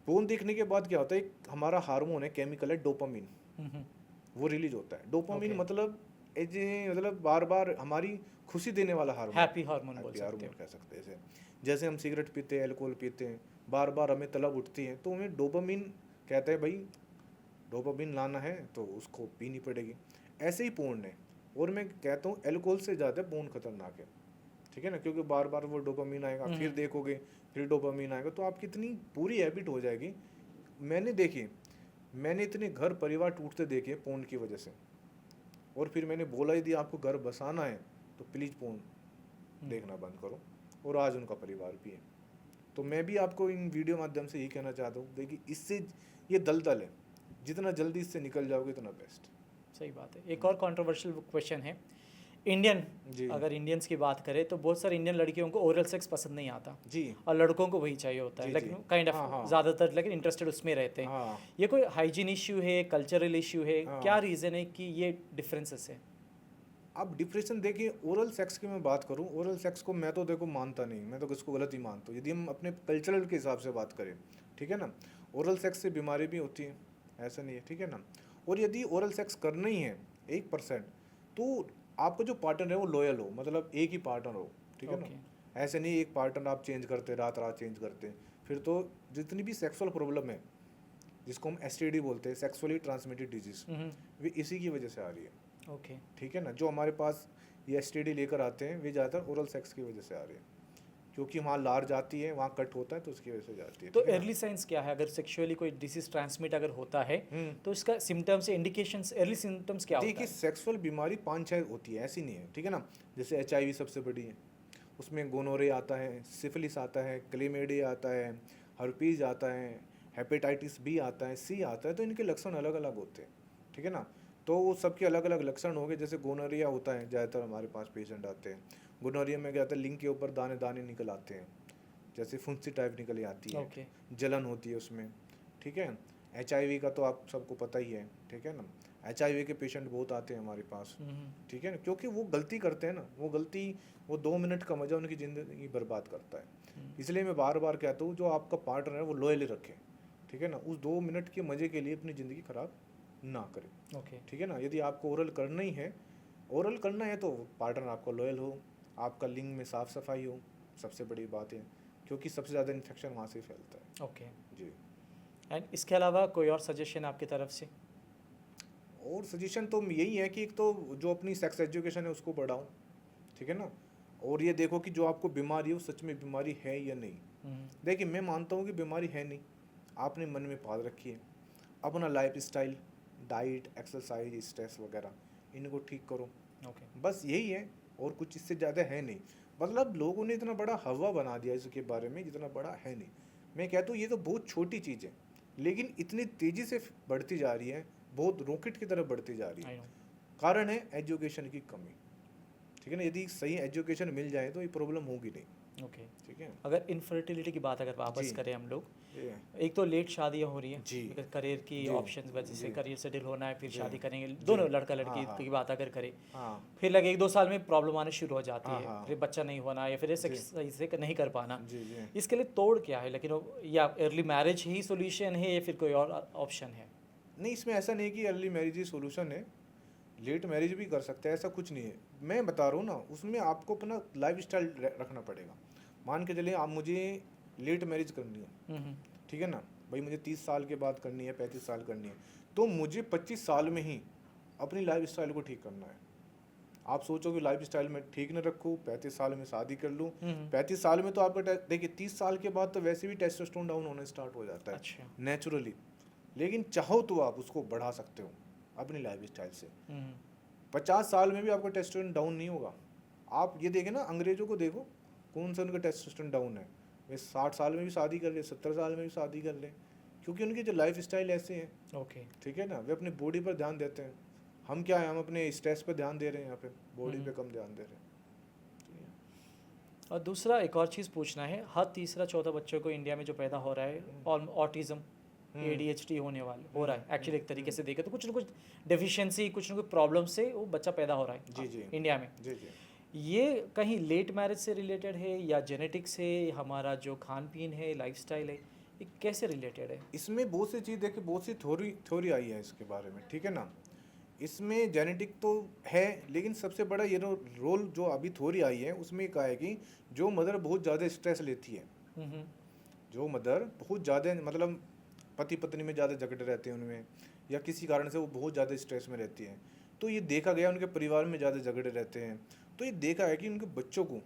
फ़ोन देखने के बाद क्या होता है, एक हमारा हार्मोन है, केमिकल है डोपामिन, वो रिलीज होता है। डोपामिन मतलब बार बार हमारी खुशी देने वाला हार्मोन, हैप्पी हार्मोन बोल सकते हार्मोन हैं। कह सकते हैं। जैसे हम सिगरेट पीते हैं, अल्कोहल पीते हैं, बार बार हमें तलब उठती है, तो हमें डोपामिन कहता है भाई डोपामिन लाना है तो उसको पीनी पड़ेगी। ऐसे ही पोर्न है, और मैं कहता हूँ अल्कोहल से ज़्यादा पोर्न खतरनाक है, ठीक है ना, क्योंकि बार बार वो डोपामिन आएगा, फिर देखोगे, फिर डोपामिन आएगा, तो आपकी इतनी पूरी हैबिट हो जाएगी। मैंने इतने घर परिवार टूटते देखे पोर्न की वजह से, और फिर मैंने बोला यदि आपको घर बसाना है तो प्लीज़ पोर्न देखना बंद करो, और आज उनका परिवार भी है। तो मैं भी आपको इन वीडियो माध्यम से यही कहना चाहता हूँ, देखिए इससे ये दलदल है, जितना जल्दी इससे निकल जाओगे उतना बेस्ट। सही बात है। एक और कंट्रोवर्शियल क्वेश्चन है, इंडियन, अगर इंडियंस की बात करें तो बहुत सारे इंडियन लड़कियों को ओरल सेक्स पसंद नहीं आता जी, और लड़कों को वही चाहिए होता है, लेकिन काइंड ऑफ ज़्यादातर लेकिन इंटरेस्टेड उसमें रहते हैं। ये कोई हाइजीन इश्यू है, कल्चरल इश्यू है, क्या रीज़न है कि ये डिफरेंसेस है? अब डिप्रेशन देखिए, ओरल सेक्स की मैं बात करूं, ओरल सेक्स को मैं तो देखो मानता नहीं, मैं तो इसको गलत ही मानता हूँ। यदि हम अपने कल्चरल के हिसाब से बात करें, ठीक है ना, ओरल सेक्स से बीमारी भी होती है, ऐसा नहीं है, ठीक है ना। और यदि ओरल सेक्स करना ही है 1%, तो आपका जो पार्टनर है वो लॉयल हो, मतलब एक ही पार्टनर हो, ठीक है ना। ऐसे नहीं एक पार्टनर आप चेंज करते, रात रात चेंज करते, फिर तो जितनी भी सेक्सुअल प्रॉब्लम है, जिसको हम STD बोलते हैं, सेक्सुअली ट्रांसमिटेड डिजीज, वे इसी की वजह से आ रही है। ओके, ठीक है ना। जो हमारे पास ये STD लेकर आते हैं, वे ज़्यादातर ओरल सेक्स की वजह से आ रहे हैं, क्योंकि वहाँ लार जाती है, वहाँ कट होता है, तो उसकी वजह से जाती है। तो अर्ली साइंस क्या है, अगर सेक्सुअली कोई डिसीज ट्रांसमिट अगर होता है तो इसका सिम्टम्स, इंडिकेशंस, अर्ली सिम्टम्स क्या होता है? देखिए सेक्सुअल बीमारी 5-6 होती है, ऐसी नहीं है, ठीक है ना। जैसे HIV सबसे बड़ी है, उसमें गोनोरे आता है, सिफिलिस आता है, क्लेमेडिया आता है, हर्पीज आता है, हेपेटाइटिस B आता है, C आता है, तो इनके लक्षण अलग अलग होते हैं, ठीक है ना। तो वो सबके अलग अलग लक्षण हो गए। जैसे गोनोरिया होता है, ज़्यादातर हमारे पास पेशेंट आते हैं। गोनोरिया में क्या होता है, लिंग के ऊपर दाने दाने निकल आते हैं, जैसे फुंसी टाइप निकल आती है, ओके। जलन होती है उसमें, ठीक है। HIV का तो आप सबको पता ही है, ठीक है ना। HIV के पेशेंट बहुत आते हैं हमारे पास, ठीक है ना, क्योंकि वो गलती करते हैं ना, वो 2 मिनट का मज़ा उनकी ज़िंदगी बर्बाद करता है। इसलिए मैं बार बार कहता हूँ, जो आपका पार्टनर है वो लॉयल रखें, ठीक है ना। उस 2 मिनट के मज़े के लिए अपनी ज़िंदगी ख़राब ना करें, ओके। ठीक है ना। यदि आपको ओरल करना है तो पार्टनर आपका लॉयल हो, आपका लिंग में साफ़ सफाई हो, सबसे बड़ी बात है, क्योंकि सबसे ज़्यादा इन्फेक्शन वहाँ से फैलता है। ओके। जी। एंड इसके अलावा कोई और सजेशन आपकी तरफ से? और सजेशन तो यही है कि एक तो जो अपनी सेक्स एजुकेशन है उसको बढ़ाओ, ठीक है ना। और ये देखो कि जो आपको बीमारी है वो सच में बीमारी है या नहीं। देखिए, मैं मानता हूँ कि बीमारी है नहीं, आपने मन में पाल रखी है। अपना life style, diet, exercise, stress वगैरह इनको ठीक करो, ओके। बस यही है, और कुछ इससे ज़्यादा है नहीं। मतलब लोगों ने इतना बड़ा हवा बना दिया इसके बारे में, जितना बड़ा है नहीं। मैं कहता हूँ ये तो बहुत छोटी चीज़ है, लेकिन इतनी तेज़ी से बढ़ती जा रही है, बहुत रॉकेट की तरफ बढ़ती जा रही आई है। नो। कारण है एजुकेशन की कमी, ठीक है ना। यदि सही एजुकेशन मिल जाए तो ये प्रॉब्लम होगी नहीं, ओके। ठीक है। अगर इनफर्टिलिटी की बात अगर वापस जी। करें हम लोग, ये एक तो लेट शादियां हो रही हैं जी। बिकॉज करियर की जी। ऑप्शंस वजह से, जी। करियर सेटल होना है, फिर जी। शादी करेंगे, जी। दोनों लड़का हाँ, लड़की हाँ। की बात अगर करें, हाँ, फिर लगे 1-2 साल में प्रॉब्लम आनी शुरू हो जाती हाँ, है, हाँ। फिर बच्चा नहीं होना या फिर ऐसे जी। सही से नहीं कर पाना। जी। जी। इसके लिए तोड़ क्या है? लेकिन या अर्ली मैरिज ही सोल्यूशन है या फिर कोई और ऑप्शन है? नहीं, इसमें ऐसा नहीं कि अर्ली मैरिज ही सोल्यूशन है, लेट मैरिज भी कर सकते हैं, ऐसा कुछ नहीं है। मैं बता रहा हूँ ना, उसमें आपको अपना लाइफ स्टाइल रखना पड़ेगा। मान के चलिए आप मुझे लेट मैरिज करनी है, ठीक है ना भाई, मुझे 30 साल के बाद करनी है, 35 साल करनी है, तो मुझे 25 साल में ही अपनी लाइफ स्टाइल को ठीक करना है। आप सोचो कि लाइफ स्टाइल में ठीक न रखूँ, 35 साल में शादी कर लूँ। 35 साल में तो आपका देखिए 30 साल के बाद तो वैसे भी टेस्टोस्टेरोन डाउन होने स्टार्ट हो जाता है, अच्छा। नेचुरली। लेकिन चाहो तो आप उसको बढ़ा सकते हो अपनी लाइफ स्टाइल से। 50 साल में भी आपका टेस्टोस्टेरोन डाउन नहीं होगा। आप ये देखें ना, अंग्रेजों को देखो, कौन सा उनका टेस्टोस्टेरोन डाउन है। वे 60 साल में भी शादी कर ले, 70 साल में भी शादी कर ले, क्योंकि उनकी जो लाइफ स्टाइल ऐसे हैं। ओके। ठीक है ना, वे अपनी बॉडी पर ध्यान देते हैं। हम क्या है, हम अपने स्ट्रेस पर ध्यान दे रहे हैं, यहाँ पे बॉडी पे कम ध्यान दे रहे हैं। और दूसरा एक और चीज़ पूछना है, हर तीसरा चौथा बच्चों को इंडिया में जो पैदा हो रहा है ऑटिज्म, ADHD हो रहा है एक्चुअली। एक तरीके से देखें तो कुछ ना कुछ डेफिशिएंसी, कुछ ना कुछ प्रॉब्लम से वो बच्चा पैदा हो रहा है जी जी इंडिया में। जी जी। ये कहीं लेट मैरिज से रिलेटेड है या जेनेटिक्स है, हमारा जो खान पीन है, लाइफस्टाइल है, ये कैसे रिलेटेड है? इसमें बहुत सी चीज़ देखिए, बहुत सी थ्योरी आई है इसके बारे में, ठीक है ना। इसमें जेनेटिक तो है, लेकिन सबसे बड़ा ये रोल जो अभी थ्योरी आई है उसमें कहा है कि जो मदर बहुत ज़्यादा स्ट्रेस लेती है, जो मदर बहुत ज़्यादा, मतलब पति पत्नी में ज़्यादा झगड़े रहते हैं उनमें, या किसी कारण से वो बहुत ज़्यादा स्ट्रेस में रहती है, तो ये देखा गया उनके परिवार में ज़्यादा झगड़े रहते हैं, तो ये देखा है कि उनके बच्चों को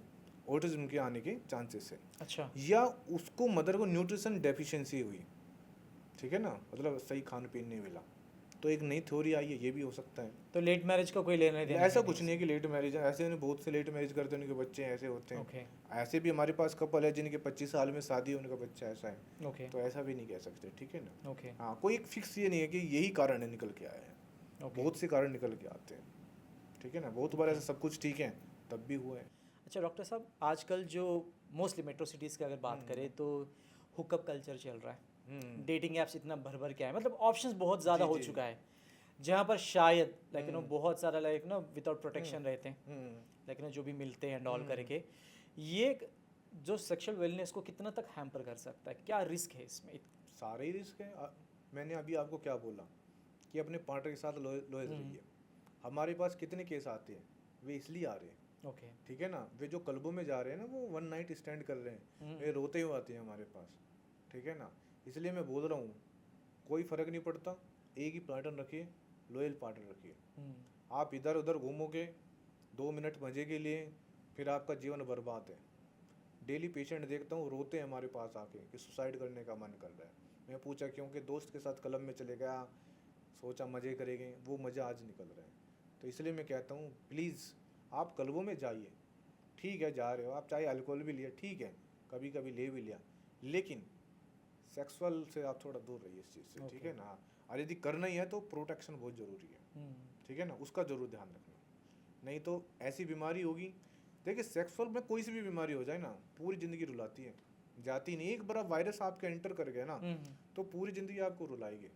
ऑटिज्म के आने के चांसेस है। अच्छा। या उसको मदर को न्यूट्रिशन डेफिशिएंसी हुई, ठीक है ना, मतलब सही खान पीन नहीं मिला, तो एक नई थ्योरी आई है, ये भी हो सकता है। तो लेट मैरिज का कोई लेना देना ऐसा कुछ नहीं है कि लेट मैरिज है, ऐसे बहुत से लेट मैरिज करते हैं, उनके बच्चे ऐसे होते हैं। ओके। ऐसे भी हमारे पास कपल है जिनके 25 साल में शादी है, उनका बच्चा ऐसा है। ओके। तो ऐसा भी नहीं कह सकते, ठीक है ना। ओके। हाँ, कोई एक फिक्स ये नहीं है कि यही कारण है निकल के आया है। बहुत से कारण निकल के आते हैं, ठीक है ना। बहुत बार ऐसा सब कुछ ठीक है तब भी हुआ है। अच्छा डॉक्टर साहब, आजकल जो मोस्टली मेट्रो सिटीज़ की अगर बात करें तो हुकअप कल्चर चल रहा है, डेटिंग ऐप्स इतना भर भर के आए, मतलब ऑप्शंस बहुत ज़्यादा हो चुका है, जहाँ पर शायद लेकिन बहुत सारा लाइक ना विदाउट प्रोटेक्शन रहते हैं, लेकिन जो भी मिलते हैं डॉल करके, ये जो सेक्सुअल वेलनेस को कितना तक हैम्पर कर सकता है? क्या रिस्क है इसमें? सारे ही रिस्क है। मैंने अभी आपको क्या बोला कि अपने पार्टनर के साथ लॉयल रहिए। हमारे पास कितने केस आते हैं, वे इसलिए आ रहे हैं, ओके, ठीक है ना। वे जो क्लबों में जा रहे हैं ना, वो वन नाइट स्टैंड कर रहे हैं, वे रोते हुए आते हैं हमारे पास, ठीक है ना। इसलिए मैं बोल रहा हूँ, कोई फ़र्क नहीं पड़ता, एक ही पार्टनर रखिए, लॉयल पार्टनर रखिए। आप इधर उधर घूमोगे 2 मिनट मज़े के लिए, फिर आपका जीवन बर्बाद है। डेली पेशेंट देखता हूँ रोते हैं हमारे पास आके कि सुसाइड करने का मन कर रहा है। मैं पूछा क्यों, कि दोस्त के साथ क्लब में चले गया, सोचा मज़े करेंगे, वो मज़ा आज निकल रहा है। तो इसलिए मैं कहता हूँ प्लीज़ आप क्लबों में जाइए, ठीक है जा रहे हो आप, चाहे अल्कोहल भी लिया ठीक है, कभी कभी ले भी लिया, लेकिन सेक्सुअल से आप थोड़ा दूर रहिए इस चीज़ से, ठीक है ना। और यदि करना ही है तो प्रोटेक्शन बहुत ज़रूरी है, ठीक है ना, उसका ज़रूर ध्यान रखना। नहीं तो ऐसी बीमारी होगी, देखिए सेक्सुअल में कोई सी भी बीमारी हो जाए ना, पूरी ज़िंदगी रुलाती है, जाती नहीं। एक बार वायरस आपके एंटर कर गया ना तो पूरी ज़िंदगी आपको रुलाएगी।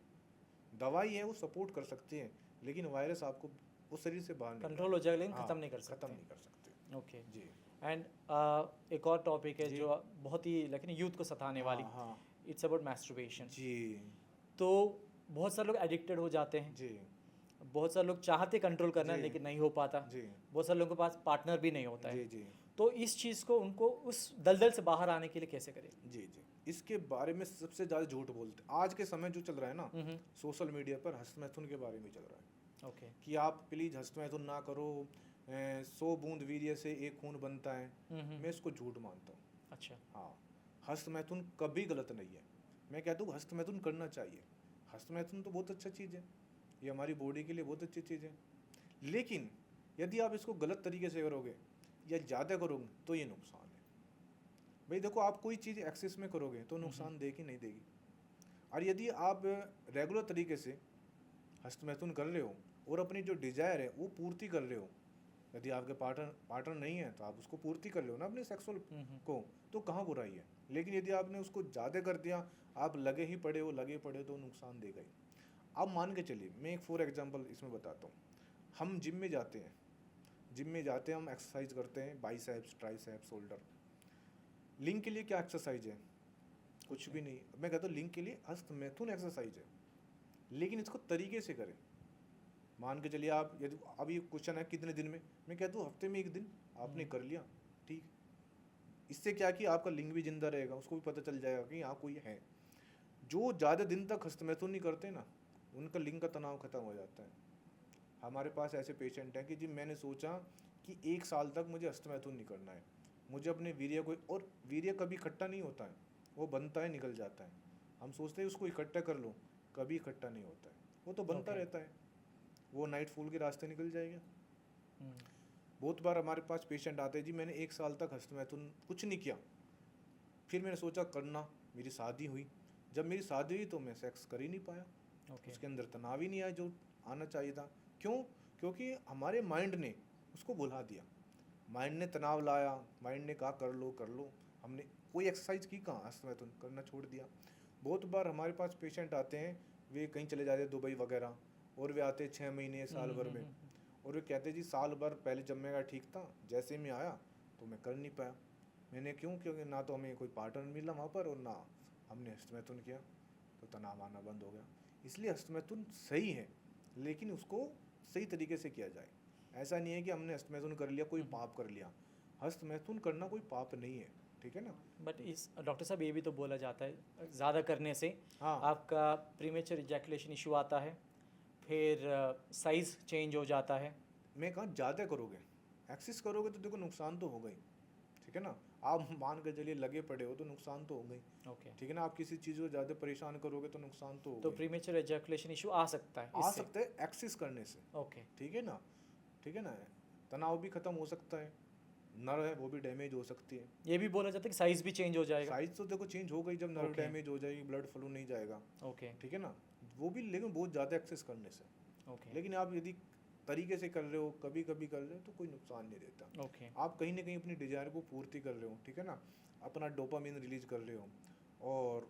दवाई है वो सपोर्ट कर सकती है, लेकिन वायरस आपको उस शरीर से बाहर नहीं कंट्रोल हो जाएगा लेकिन हाँ, ख़त्म नहीं कर सकते। ख़त्म नहीं कर सकते। ओके जी एंड एक और टॉपिक है जी। जो बहुत ही लेकिन यूथ को सताने वाली, हाँ इट्स अबाउट मैस्टरबेशन। जी तो बहुत सारे लोग एडिक्टेड हो जाते हैं, जी बहुत सारे लोग चाहते कंट्रोल करना जी। लेकिन नहीं हो पाता, जी बहुत सारे लोगों के पास पार्टनर भी नहीं होता है। जी जी तो इस चीज़ को उनको उस दलदल से बाहर आने के लिए कैसे करें? जी जी। इसके बारे में सबसे ज़्यादा झूठ बोलते हैं आज के समय जो चल रहा है ना, सोशल मीडिया पर हस्तमैथुन के बारे में चल रहा है। ओके कि आप प्लीज़ हस्तमैथुन ना करो, 100 बूंद वीर्य से एक खून बनता है। मैं इसको झूठ मानता हूँ। अच्छा हाँ, हस्तमैथुन कभी गलत नहीं है। मैं कहता हूँ हस्तमैथुन करना चाहिए। हस्तमैथुन तो बहुत अच्छा चीज़ है, ये हमारी बॉडी के लिए बहुत अच्छी चीज़ है। लेकिन यदि आप इसको गलत तरीके से करोगे या ज़्यादा करोगे तो ये नुकसान है। भाई देखो, आप कोई चीज़ एक्सेस में करोगे तो नुकसान देगी नहीं देगी। और यदि आप रेगुलर तरीके से हस्तमैथुन कर रहे हो और अपनी जो डिजायर है वो पूर्ति कर रहे हो, यदि आपके पार्टनर नहीं है तो आप उसको पूर्ति कर लो ना अपने सेक्सुअल को, तो कहाँ बुराई है। लेकिन यदि आपने उसको ज़्यादा कर दिया, आप लगे ही पड़े हो तो नुकसान देगा ही। अब मान के चलिए, मैं एक फॉर एग्जांपल इसमें बताता हूँ। हम जिम में जाते हैं, हम एक्सरसाइज करते हैं, बाइसेप्स, ट्राइसेप्स, शोल्डर। लिंग के लिए क्या एक्सरसाइज है? कुछ भी नहीं। मैं कहता हूँ लिंग के लिए हस्तमैथुन एक्सरसाइज है, लेकिन इसको तरीके से करें। मान के चलिए आप, यदि अब ये क्वेश्चन है कितने दिन में, मैं कहता हूँ हफ्ते में एक दिन आपने कर लिया, ठीक। इससे क्या कि आपका लिंग भी जिंदा रहेगा, उसको भी पता चल जाएगा कि यहाँ कोई है। जो ज़्यादा दिन तक हस्तमैथुन नहीं करते ना, उनका लिंग का तनाव खत्म हो जाता है। हमारे पास ऐसे पेशेंट हैं कि जी मैंने सोचा कि 1 साल तक मुझे हस्तमैथुन नहीं करना है, मुझे अपने वीर्य को, और वीर्य कभी इकट्ठा नहीं होता है, वो बनता है निकल जाता है। हम सोचते हैं उसको इकट्ठा कर लो, कभी इकट्ठा नहीं होता है, वो तो बनता रहता है, वो नाइट फूल के रास्ते निकल जाएगा। बहुत बार हमारे पास पेशेंट आते हैं, जी मैंने 1 साल तक हस्तमैथुन कुछ नहीं किया, फिर मैंने सोचा करना, मेरी शादी हुई। जब मेरी शादी हुई तो मैं सेक्स कर ही नहीं पाया। उसके अंदर तनाव ही नहीं आया जो आना चाहिए था। क्यों? क्योंकि हमारे माइंड ने उसको भुला दिया। माइंड ने तनाव लाया, माइंड ने कहा कर लो, हमने कोई एक्सरसाइज की कहाँ, हस्तमैथुन करना छोड़ दिया। बहुत बार हमारे पास पेशेंट आते हैं, वे कहीं चले जाते हैं दुबई वगैरह, और वे आते हैं 6 महीने साल भर में, और वे कहते जी साल भर पहले जब मैं ठीक था, जैसे मैं आया तो मैं कर नहीं पाया। मैंने क्यों? क्योंकि ना तो हमें कोई पार्टनर मिला वहाँ पर, और ना हमने हस्तमैथुन किया, तो तनाव आना बंद हो गया। इसलिए हस्तमैथुन सही है, लेकिन उसको सही तरीके से किया जाए। ऐसा नहीं है कि हमने हस्तमैथुन कर लिया कोई पाप कर लिया। हस्तमैथुन करना कोई पाप नहीं है, ठीक है ना। बट इस डॉक्टर साहब ये भी तो बोला जाता है ज़्यादा करने से हाँ, आपका प्रीमेचर इजैकुलेशन इशू आता है, फिर साइज़ चेंज हो जाता है। मैं कहा ज़्यादा करोगे, एक्सेस करोगे तो देखो नुकसान तो होगा ही, ठीक है ना। आप मान कर चलिए लगे पड़े हो तो नुकसान तो होगा ही, ओके ठीक है ना। आप किसी चीज़ को ज़्यादा परेशान करोगे तो नुकसान तो तो होगा ही। प्रीमेचर इजैकुलेशन इशू आ सकता है आ इससे? सकता है एक्सेस करने से, ओके ठीक है ना, ठीक है ना। तनाव भी खत्म हो सकता है, नर्व है वो भी डैमेज हो सकती है। ये भी बोला जाता है कि साइज़ भी चेंज हो जाएगा। साइज तो देखो चेंज हो गई, जब नर्व Okay. डैमेज हो जाएगी, ब्लड फ्लो नहीं जाएगा, ओके ठीक है ना। वो भी, लेकिन बहुत ज़्यादा एक्सेस करने से। ओके लेकिन आप यदि तरीके से कर रहे हो, कभी कभी कर रहे हो, तो कोई नुकसान नहीं देता। ओके आप कहीं ना कहीं अपनी डिजायर को पूर्ति कर रहे हो, ठीक है ना, अपना डोपामिन रिलीज कर रहे हो, और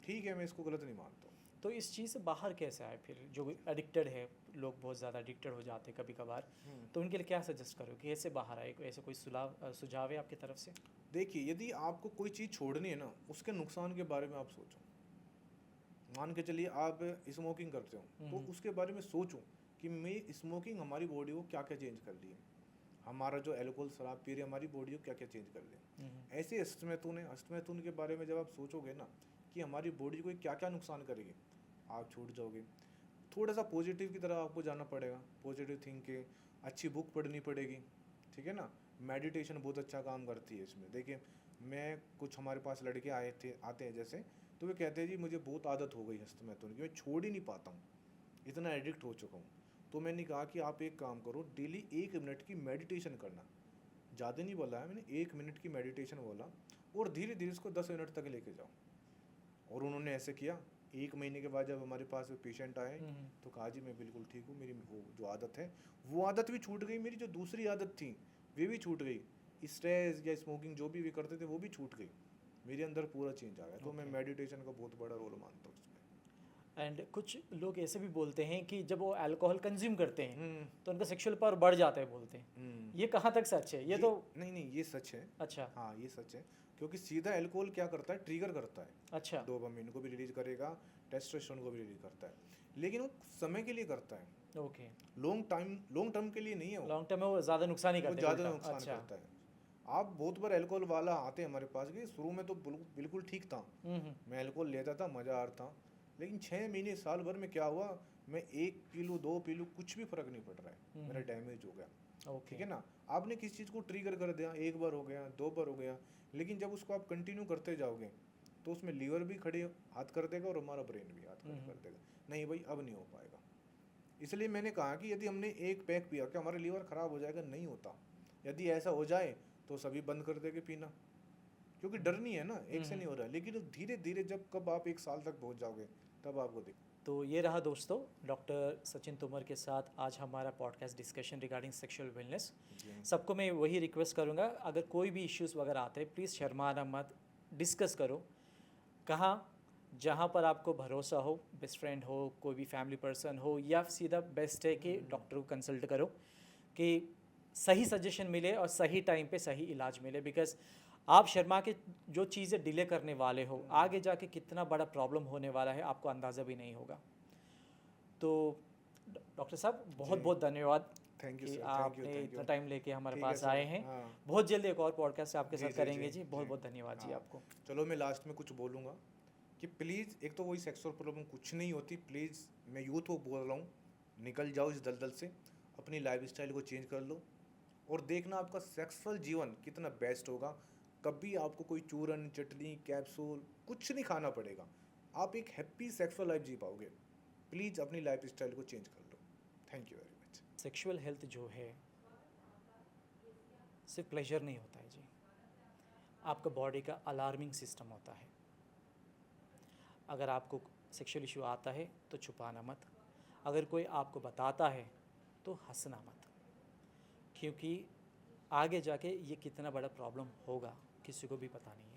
ठीक है, मैं इसको गलत नहीं मानता हूँ। तो इस चीज़ से बाहर कैसे आए फिर? जो एडिक्टेड है, लोग बहुत ज़्यादा एडिक्टेड हो जाते हैं कभी कभार, तो उनके लिए क्या सजेस्ट करो कि कैसे बाहर आए? ऐसे कोई सुझाव है आपकी तरफ से? देखिए, यदि आपको कोई चीज़ छोड़नी है ना, उसके नुकसान के बारे में आप सोचो। मान के चलिए आप स्मोकिंग करते हो, तो उसके बारे में सोचो कि मैं स्मोकिंग हमारी बॉडी को क्या क्या चेंज कर रही है, हमारा जो एल्कोहल शराब पी रही है हमारी बॉडी को क्या क्या चेंज कर रही है। ऐसे हस्तमैथुन है, हस्तमैथुन के बारे में जब आप सोचोगे ना कि हमारी बॉडी को क्या क्या नुकसान करेगी, आप छूट जाओगे। थोड़ा सा पॉजिटिव की तरफ आपको जाना पड़ेगा, पॉजिटिव थिंक के, अच्छी बुक पढ़नी पड़ेगी, ठीक है ना। मेडिटेशन बहुत अच्छा काम करती है इसमें। देखिए, मैं कुछ हमारे पास लड़के आते हैं जैसे, तो वे कहते हैं जी मुझे बहुत आदत हो गई हस्तमैथुन की, मैं छोड़ ही नहीं पाता हूँ, इतना एडिक्ट हो चुका हूँ। तो मैंने कहा कि आप एक काम करो, डेली 1 मिनट की मेडिटेशन करना। ज़्यादा नहीं बोला है मैंने, 1 मिनट की मेडिटेशन बोला, और धीरे धीरे इसको 10 मिनट तक लेके जाओ। और उन्होंने ऐसे किया, 1 महीने के बाद जब हमारे पास पेशेंट आए तो कहा जी मैं बिल्कुल ठीक हूँ, मेरी वो जो आदत है वो आदत भी छूट गई, मेरी जो दूसरी आदत थी वे भी छूट गई, स्ट्रेस या स्मोकिंग जो भी करते थे वो भी छूट गई, मेरे अंदर पूरा चेंज आ गया। तो मैं मेडिटेशन का बहुत बड़ा रोल मानता हूँ इसमें। एंड कुछ लोग ऐसे भी बोलते हैं कि जब वो अल्कोहल कंज्यूम करते हैं तो उनका सेक्सुअल पावर बढ़ जाता है बोलते हैं, ये कहाँ तक सच है? ये तो नहीं ये सच है। अच्छा। हाँ ये सच है, क्योंकि सीधा अल्कोहल क्या करता है, ट्रिगर करता है। अच्छा। डोपामिन को भी रिलीज करेगा, टेस्टोस्टेरोन को भी रिलीज करता है, लेकिन वो समय के लिए करता है। ओके। लॉन्ग टर्म के लिए नहीं है वो। लॉन्ग टर्म में वो ज़्यादा नुकसान ही वो करते ज़्यादा उल्टा। नुकसान अच्छा। करता है। आप बहुत बार अल्कोहल वाला आते हैं हमारे पास कि शुरू में तो बिल्कुल ठीक था, मैं अल्कोहल लेता था, मज़ा आ रहा था, लेकिन 6 महीने साल भर में क्या हुआ, मैं 1 पी लूँ 2 पी लूँ कुछ भी फर्क नहीं पड़ रहा है, मेरा डैमेज हो गया। ठीक है ना, आपने किसी चीज़ को ट्रिगर कर दिया, 1 बार हो गया 2 बार हो गया, लेकिन जब उसको आप कंटिन्यू करते जाओगे तो उसमें लीवर भी खड़े हाथ कर देगा और हमारा ब्रेन भी हाथ खड़े कर देगा, नहीं भाई अब नहीं हो पाएगा। इसलिए मैंने कहा कि यदि हमने 1 पैक पिया क्या हमारा लीवर ख़राब हो जाएगा, नहीं होता। यदि ऐसा हो जाए तो सभी बंद कर देंगे पीना, क्योंकि डर नहीं है ना, एक से नहीं हो रहा है, लेकिन धीरे धीरे जब कब आप 1 साल तक पहुंच जाओगे तब आपको देख। तो ये रहा दोस्तों डॉक्टर सचिन तोमर के साथ आज हमारा podcast discussion regarding sexual wellness. सबको मैं वही रिक्वेस्ट करूँगा, अगर कोई भी इश्यूज़ वगैरह आते हैं प्लीज़ शर्माना मत, डिस्कस करो। कहाँ जहाँ पर आपको भरोसा हो, बेस्ट फ्रेंड हो, कोई भी फैमिली पर्सन हो, या सीधा बेस्ट है कि डॉक्टर को कंसल्ट करो कि सही सजेशन मिले और सही टाइम पे सही इलाज मिले। बिकॉज आप शर्मा के जो चीज़ें डिले करने वाले हो, आगे जाके कितना बड़ा प्रॉब्लम होने वाला है आपको अंदाज़ा भी नहीं होगा। तो डॉक्टर साहब बहुत बहुत धन्यवाद कि आपने इतना टाइम लेके हमारे पास आए हैं। बहुत जल्दी एक और पॉडकास्ट आपके साथ करेंगे जी। बहुत बहुत धन्यवाद जी आपको। चलो मैं लास्ट में कुछ बोलूँगा कि प्लीज़, एक तो वही सेक्सुअल प्रॉब्लम कुछ नहीं होती, प्लीज़ मैं यूथ को बोल रहा हूँ, निकल जाओ इस दलदल से, अपनी लाइफस्टाइल को चेंज कर लो और देखना आपका सेक्सुअल जीवन कितना बेस्ट होगा। कभी आपको कोई चूरन चटनी कैप्सूल कुछ नहीं खाना पड़ेगा, आप एक हैप्पी सेक्सुअल लाइफ जी पाओगे। प्लीज़ अपनी लाइफस्टाइल को चेंज कर लो। Thank you very much. Sexual health जो है सिर्फ प्लेजर नहीं होता है जी, आपका बॉडी का अलार्मिंग सिस्टम होता है। अगर आपको सेक्सुअल इशू आता है तो छुपाना मत, अगर कोई आपको बताता है तो हंसना मत, क्योंकि आगे जाके ये कितना बड़ा प्रॉब्लम होगा किसी को भी पता नहीं है।